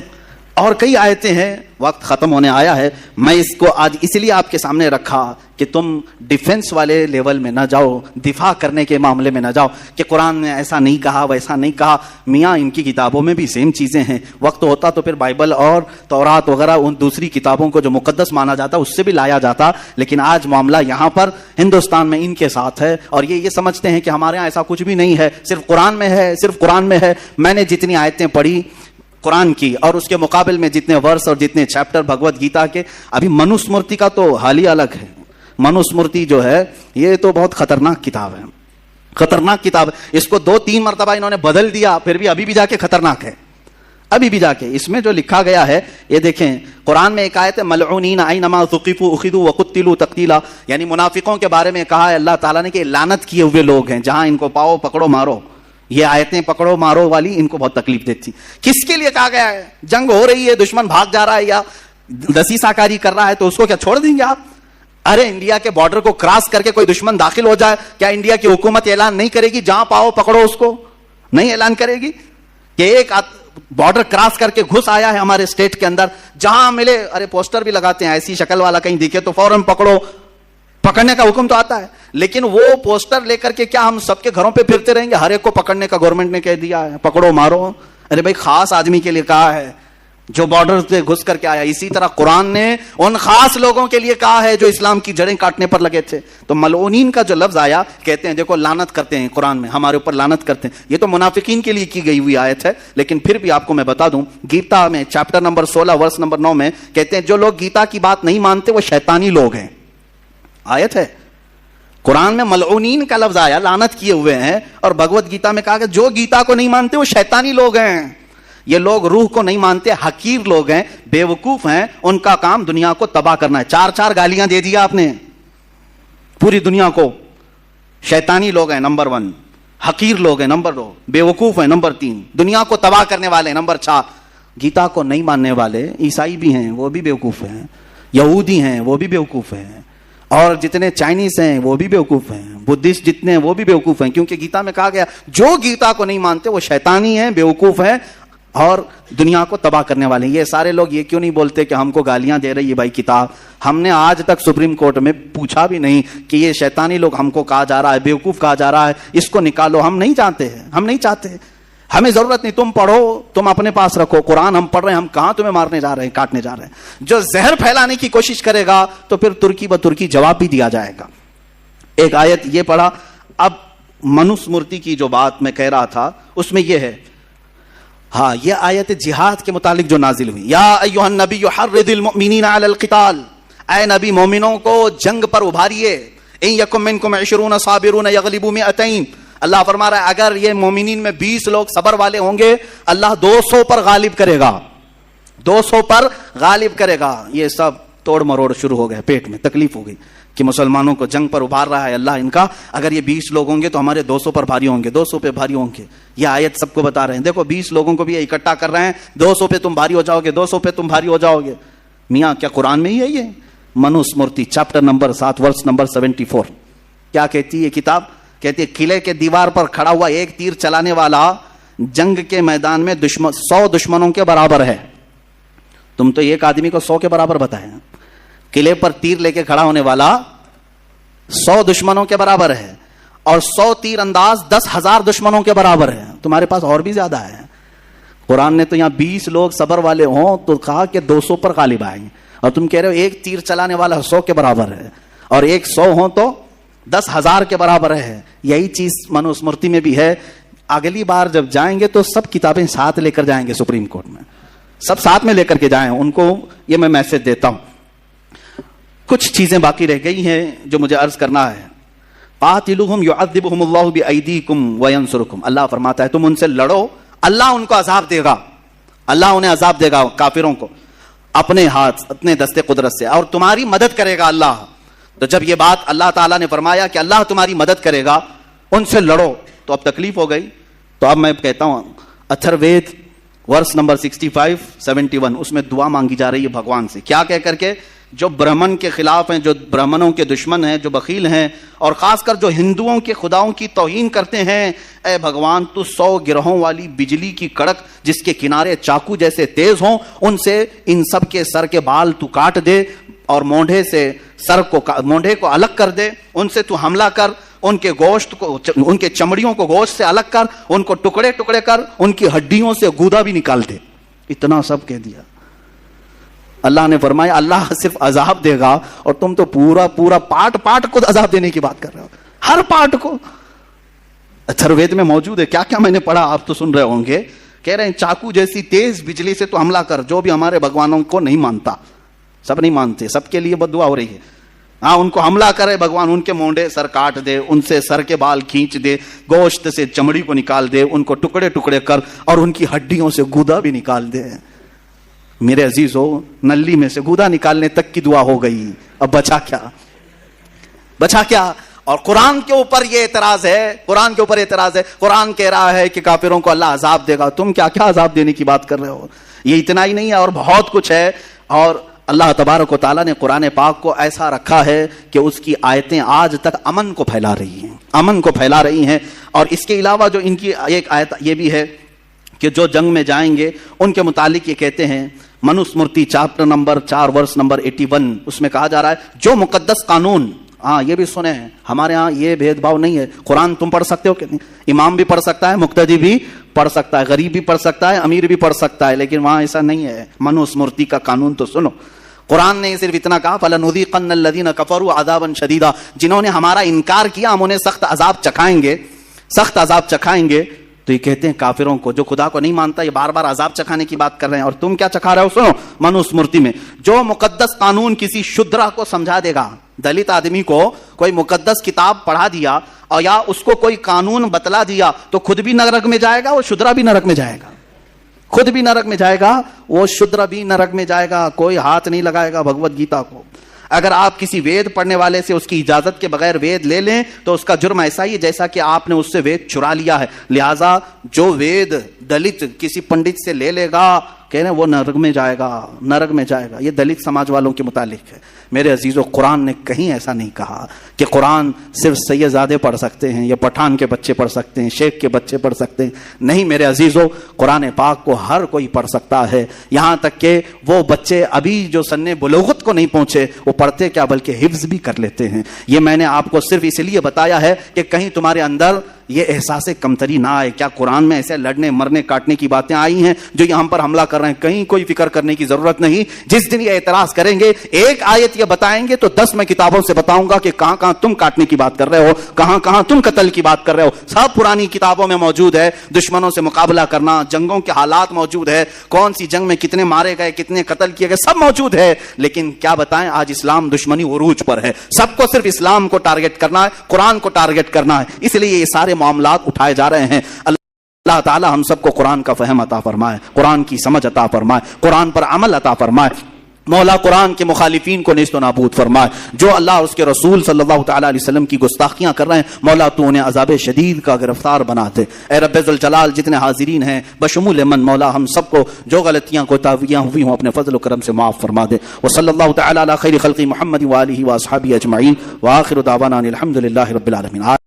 اور کئی آیتیں ہیں، وقت ختم ہونے آیا ہے. میں اس کو آج اس لیے آپ کے سامنے رکھا کہ تم ڈیفنس والے لیول میں نہ جاؤ، دفاع کرنے کے معاملے میں نہ جاؤ کہ قرآن نے ایسا نہیں کہا ویسا نہیں کہا. میاں ان کی کتابوں میں بھی سیم چیزیں ہیں. وقت ہوتا تو پھر بائبل اور تورات وغیرہ ان دوسری کتابوں کو جو مقدس مانا جاتا اس سے بھی لایا جاتا، لیکن آج معاملہ یہاں پر ہندوستان میں ان کے ساتھ ہے اور یہ سمجھتے ہیں کہ ہمارے یہاں ایسا کچھ بھی نہیں ہے، صرف قرآن میں ہے، صرف قرآن میں ہے. میں نے جتنی آیتیں پڑھی قرآن کی اور اس کے مقابل میں جتنے ورس اور جتنے چیپٹر بھگوت گیتا کے، ابھی منو اسمرتی کا تو حال ہی الگ ہے. منو اسمرتی جو ہے یہ تو بہت خطرناک کتاب ہے، خطرناک کتاب. اس کو 2-3 مرتبہ انہوں نے بدل دیا، پھر بھی ابھی بھی جا کے خطرناک ہے. ابھی بھی جا کے اس میں جو لکھا گیا ہے یہ دیکھیں. قرآن میں ایک آیت ہے ملعونین اینما ثقفوا اخذوا وقتلوا تقتیلا، یعنی منافقوں کے بارے میں کہا ہے اللہ تعالیٰ نے کہ لعنت کیے ہوئے لوگ ہیں، جہاں ان کو پاؤ پکڑو مارو. یہ آیتیں پکڑو مارو والی ان کو بہت تکلیف دیتی. کس کے لیے کہا گیا ہے؟ جنگ ہو رہی ہے، دشمن بھاگ جا رہا ہے یا دسیسہ کاری کر رہا ہے تو اس کو کیا چھوڑ دیں گے آپ؟ ارے انڈیا کے بارڈر کو کراس کر کے کوئی دشمن داخل ہو جائے، کیا انڈیا کی حکومت اعلان نہیں کرے گی جہاں پاؤ پکڑو اس کو؟ نہیں اعلان کرے گی. کہ ایک بارڈر کراس کر کے گھس آیا ہے ہمارے اسٹیٹ کے اندر, جہاں ملے, ارے پوسٹر بھی لگاتے ہیں, ایسی شکل والا کہیں دکھے تو فوراً پکڑو, پکڑنے کا حکم تو آتا ہے, لیکن وہ پوسٹر لے کر کے کیا ہم سب کے گھروں پہ پھرتے رہیں گے؟ ہر ایک کو پکڑنے کا گورنمنٹ نے کہہ دیا ہے, پکڑو مارو. ارے بھائی خاص آدمی کے لیے کہا ہے جو بارڈر سے گھس کر کے آیا. اسی طرح قرآن نے ان خاص لوگوں کے لیے کہا ہے جو اسلام کی جڑیں کاٹنے پر لگے تھے. تو ملعونین کا جو لفظ آیا, کہتے ہیں دیکھو لعنت کرتے ہیں قرآن میں, ہمارے اوپر لعنت کرتے ہیں, یہ تو منافقین کے لیے کی گئی ہوئی آیت ہے. لیکن پھر بھی آپ کو میں بتا دوں, گیتا میں چیپٹر نمبر 16 ورس نمبر 9 میں کہتے ہیں جو لوگ گیتا کی بات نہیں مانتے وہ شیطانی لوگ ہیں. آیت ہے قرآن میں ملعونین کا لفظ آیا, لعنت کیے ہوئے ہیں, اور بھگوت گیتا میں کہا کہ جو گیتا کو نہیں مانتے وہ شیطانی لوگ ہیں. یہ لوگ روح کو نہیں مانتے, حقیر لوگ ہیں, بے وقوف ہیں, ان کا کام دنیا کو تباہ کرنا ہے. 4 گالیاں دے دیا آپ نے پوری دنیا کو. شیطانی لوگ ہیں نمبر 1, حقیر لوگ ہیں نمبر 2, بے وقوف ہیں نمبر 3, دنیا کو تباہ کرنے والے ہیں نمبر 4. گیتا کو نہیں ماننے والے عیسائی بھی ہیں, وہ بھی بے وقوف ہیں, یہودی ہیں وہ بھی بے وقوف ہیں, اور جتنے چائنیز ہیں وہ بھی بیوقوف ہیں, بدھسٹ جتنے ہیں وہ بھی بیوقوف ہیں, کیونکہ گیتا میں کہا گیا جو گیتا کو نہیں مانتے وہ شیطانی ہیں, بیوقوف ہیں, اور دنیا کو تباہ کرنے والے ہیں. یہ سارے لوگ یہ کیوں نہیں بولتے کہ ہم کو گالیاں دے رہی ہے بھائی کتاب؟ ہم نے آج تک سپریم کورٹ میں پوچھا بھی نہیں کہ یہ شیطانی لوگ ہم کو کہا جا رہا ہے, بیوقوف کہا جا رہا ہے, اس کو نکالو. ہم نہیں چاہتے ہیں, ہم نہیں چاہتے, ہمیں ضرورت نہیں. تم پڑھو, تم اپنے پاس رکھو. قرآن ہم پڑھ رہے ہیں, ہم کہاں تمہیں مارنے جا رہے ہیں, کاٹنے جا رہے ہیں. جو زہر پھیلانے کی کوشش کرے گا تو پھر ترکی بترکی جواب بھی دیا جائے گا. ایک آیت یہ پڑھا. اب منوسمرتی کی جو بات میں کہہ رہا تھا اس میں یہ ہے, ہاں یہ آیت جہاد کے متعلق جو نازل ہوئی, یا ایھا النبی حرض المؤمنین علی القتال, اے نبی مومنوں کو جنگ پر ابھاریے. ان یکم منکم 20 صابرون یغلبوا 200. اللہ فرما رہا ہے اگر یہ مومنین میں 20 لوگ صبر والے ہوں گے, اللہ 200 پر غالب کرے گا, 200 پر غالب کرے گا. یہ سب توڑ مروڑ شروع ہو گئے, پیٹ میں تکلیف ہو گئی کہ مسلمانوں کو جنگ پر ابھار رہا ہے اللہ ان کا. اگر یہ 20 لوگ ہوں گے تو ہمارے 200 پر بھاری ہوں گے, 200 پہ بھاری ہوں گے. یہ آیت سب کو بتا رہے ہیں, دیکھو 20 لوگوں کو بھی اکٹھا کر رہے ہیں, 200 پہ تم بھاری ہو جاؤ گے, 200 پہ تم بھاری ہو جاؤ گے. میاں کیا قرآن میں ہی ہے؟ یہ Manusmriti chapter number 7 verse number 74 کیا کہتی ہے کتاب؟ کہتی ہے قلعے کے دیوار پر کھڑا ہوا ایک تیر چلانے والا جنگ کے میدان میں 100 دشمنوں کے برابر ہے. تم تو ایک آدمی کو 100 کے برابر بتائے, قلعے پر تیر لے کے کھڑا ہونے والا 100 دشمنوں کے برابر ہے, اور 100 تیر انداز 10,000 دشمنوں کے برابر ہے. تمہارے پاس اور بھی زیادہ ہے. قرآن نے تو یہاں 20 لوگ صبر والے ہوں تو کہا کہ 200 پر غالب آئیں گے, اور تم کہہ رہے ہو ایک تیر چلانے والا 100 کے برابر ہے, اور ایک 100 ہوں تو 10,000 کے برابر ہے. یہی چیز منوسمرتی میں بھی ہے. اگلی بار جب جائیں گے تو سب کتابیں ساتھ لے کر جائیں گے سپریم کورٹ میں, سب ساتھ میں لے کر کے جائیں. ان کو یہ میں میسج دیتا ہوں. کچھ چیزیں باقی رہ گئی ہیں جو مجھے عرض کرنا ہے. قاتلوہم یعذبہم اللہ بایدیکم وینصرکم. اللہ فرماتا ہے تم ان سے لڑو, اللہ ان کو عذاب دے گا, اللہ انہیں عذاب دے گا کافروں کو اپنے ہاتھ اپنے دستے قدرت سے, اور تمہاری مدد کرے گا اللہ. تو جب یہ بات اللہ تعالیٰ نے فرمایا کہ اللہ تمہاری مدد کرے گا, ان سے لڑو, تو اب تکلیف ہو گئی. تو اب میں کہتا ہوں اتھر وید ورس نمبر 65-71 اس میں دعا مانگی جا رہی ہے بھگوان سے. کیا کہہ کر کے؟ جو برہمن کے خلاف ہیں, جو برہمنوں کے دشمن ہیں, جو بخیل ہیں, اور خاص کر جو ہندوؤں کے خداؤں کی توہین کرتے ہیں, اے بھگوان تو 100 گرہوں والی بجلی کی کڑک جس کے کنارے چاقو جیسے تیز ہوں, ان سے ان سب کے سر کے بال تو کاٹ دے, اور مونڈے سے مونڈے کو الگ کر دے, ان سے تو حملہ کر, ان کے گوشت کو, ان کے چمڑیوں کو گوشت سے الگ کر, ان کو ٹکڑے ٹکڑے کر, ان کی ہڈیوں سے گودا بھی نکال دے. اتنا سب کہہ دیا. اللہ نے فرمایا اللہ صرف عذاب دے گا, اور تم تو پورا پورا پارٹ پارٹ کو عذاب دینے کی بات کر رہے ہو, ہر پارٹ کو. اتھروید میں موجود ہے. کیا کیا میں نے پڑھا, آپ تو سن رہے ہوں گے. کہہ رہے ہیں چاقو جیسی تیز بجلی سے تو حملہ کر, جو بھی ہمارے بھگوانوں کو نہیں مانتا, سب نہیں مانتے, سب کے لیے بد دعا ہو رہی ہے. ہاں ان کو حملہ کرے بھگوان, ان کے مونڈے سر کاٹ دے, ان سے سر کے بال کھینچ دے, گوشت سے چمڑی کو نکال دے, ان کو ٹکڑے ٹکڑے کر, اور ان کی ہڈیوں سے گودا بھی نکال دے. میرے عزیز ہو, نلی میں سے گودا نکالنے تک کی دعا ہو گئی, اب بچا کیا, بچا کیا؟ اور قرآن کے اوپر یہ اعتراض ہے, قرآن کے اوپر اعتراض ہے. قرآن کہہ رہا ہے کہ کافروں کو اللہ عذاب دے گا, تم کیا کیا عذاب دینے کی بات کر رہے ہو؟ یہ اتنا ہی نہیں ہے, اور بہت کچھ ہے. اور اللہ تبارک و تعالیٰ نے قرآن پاک کو ایسا رکھا ہے کہ اس کی آیتیں آج تک امن کو پھیلا رہی ہیں, امن کو پھیلا رہی ہیں. اور اس کے علاوہ جو ان کی ایک آیت یہ بھی ہے کہ جو جنگ میں جائیں گے ان کے متعلق یہ کہتے ہیں، Manusmriti chapter number 4 verse number 81، اس میں کہا جا رہا ہے جو مقدس قانون، ہاں یہ بھی سنیں، ہمارے ہاں یہ بھید بھاؤ نہیں ہے، قرآن تم پڑھ سکتے ہو کہ نہیں، امام بھی پڑھ سکتا ہے، مقتدی بھی پڑھ سکتا ہے، غریب بھی پڑھ سکتا ہے، امیر بھی پڑھ سکتا ہے، لیکن وہاں ایسا نہیں ہے۔ منوسمرتی کا قانون تو سنو، قرآن نے صرف اتنا کہا فَلَنُذِيقَنَّ الَّذِينَ كَفَرُوا عَذَابًا شَدِيدًا، جنہوں نے ہمارا انکار کیا ہم انہیں سخت عذاب چکھائیں گے، سخت عذاب چکھائیں گے۔ تو یہ کہتے ہیں کافروں کو جو خدا کو نہیں مانتا، یہ بار بار عذاب چکھانے کی بات کر رہے ہیں، اور تم کیا چکھا رہے ہو؟ سنو، منوسمرتی میں جو مقدس قانون کسی شودرا کو سمجھا دے گا، دلت آدمی کو کوئی مقدس کتاب پڑھا دیا اور یا اس کو کوئی قانون بتلا دیا تو خود بھی نرک میں جائے گا، وہ شودرا بھی نرک میں جائے گا، خود بھی نرک میں جائے گا، وہ شودرا بھی نرک میں جائے گا، کوئی ہاتھ نہیں لگائے گا بھگوت گیتا کو۔ اگر آپ کسی وید پڑھنے والے سے اس کی اجازت کے بغیر وید لے لیں تو اس کا جرم ایسا ہی ہے جیسا کہ آپ نے اس سے وید چرا لیا ہے۔ لہٰذا جو وید دلت کسی پنڈت سے لے لے گا کہہ رہے ہیں وہ نرک میں جائے گا، نرک میں جائے گا۔ یہ دلت سماج والوں کے متعلق ہے۔ میرے عزیزو، قرآن نے کہیں ایسا نہیں کہا کہ قرآن صرف سیدزادے پڑھ سکتے ہیں یا پٹھان کے بچے پڑھ سکتے ہیں، شیخ کے بچے پڑھ سکتے ہیں، نہیں میرے عزیزو، قرآن پاک کو ہر کوئی پڑھ سکتا ہے، یہاں تک کہ وہ بچے ابھی جو سن بلوغت کو نہیں پہنچے وہ پڑھتے کیا بلکہ حفظ بھی کر لیتے ہیں۔ یہ میں نے آپ کو صرف اس لیے بتایا ہے کہ کہیں تمہارے اندر یہ احساس کمتری نہ آئے۔ کیا قرآن میں ایسے لڑنے مرنے کاٹنے کی باتیں آئی ہیں جو یہاں پر حملہ کر رہے ہیں؟ کہیں کوئی فکر کرنے کی ضرورت نہیں۔ جس دن یہ اعتراض کریں گے، ایک آیت یہ بتائیں گے تو 10 میں کتابوں سے بتاؤں گا کہ کہاں کہاں تم کاٹنے کی بات کر رہے ہو، کہاں کہاں تم قتل کی بات کر رہے ہو۔ سب پرانی کتابوں میں موجود ہے، دشمنوں سے مقابلہ کرنا، جنگوں کے حالات موجود ہے، کون سی جنگ میں کتنے مارے گئے، کتنے قتل کیے گئے، سب موجود ہے۔ لیکن کیا بتائیں، آج اسلام دشمنی عروج پر ہے، سب کو صرف اسلام کو ٹارگٹ کرنا ہے، قرآن کو ٹارگٹ کرنا ہے، اس لیے یہ سارے معاملات اٹھائے جا رہے ہیں۔ اللہ تعالی ہم سب کو قرآن کا فہم عطا فرمائے، قرآن کی سمجھ عطا فرمائے، قرآن پر عمل عطا فرمائے۔ مولا قرآن کے مخالفین کو نیست و نابود فرمائے، جو اللہ اور اس کے رسول صلی اللہ تعالی علیہ وسلم کی گستاخیاں کر رہے ہیں مولا تو انہیں عذاب شدید کا گرفتار بنا دے۔ اے رب ذوالجلال، جتنے حاضرین ہیں بشمول من، مولا ہم سب کو جو غلطیاں کوتاہیاں ہوئی ہوں اپنے فضل و کرم سے معاف فرما دے۔ وصلی اللہ تعالی علی خیر خلق محمد وآلہ واصحابہ اجمعین، وآخر دعوانا الحمد للہ رب العالمین۔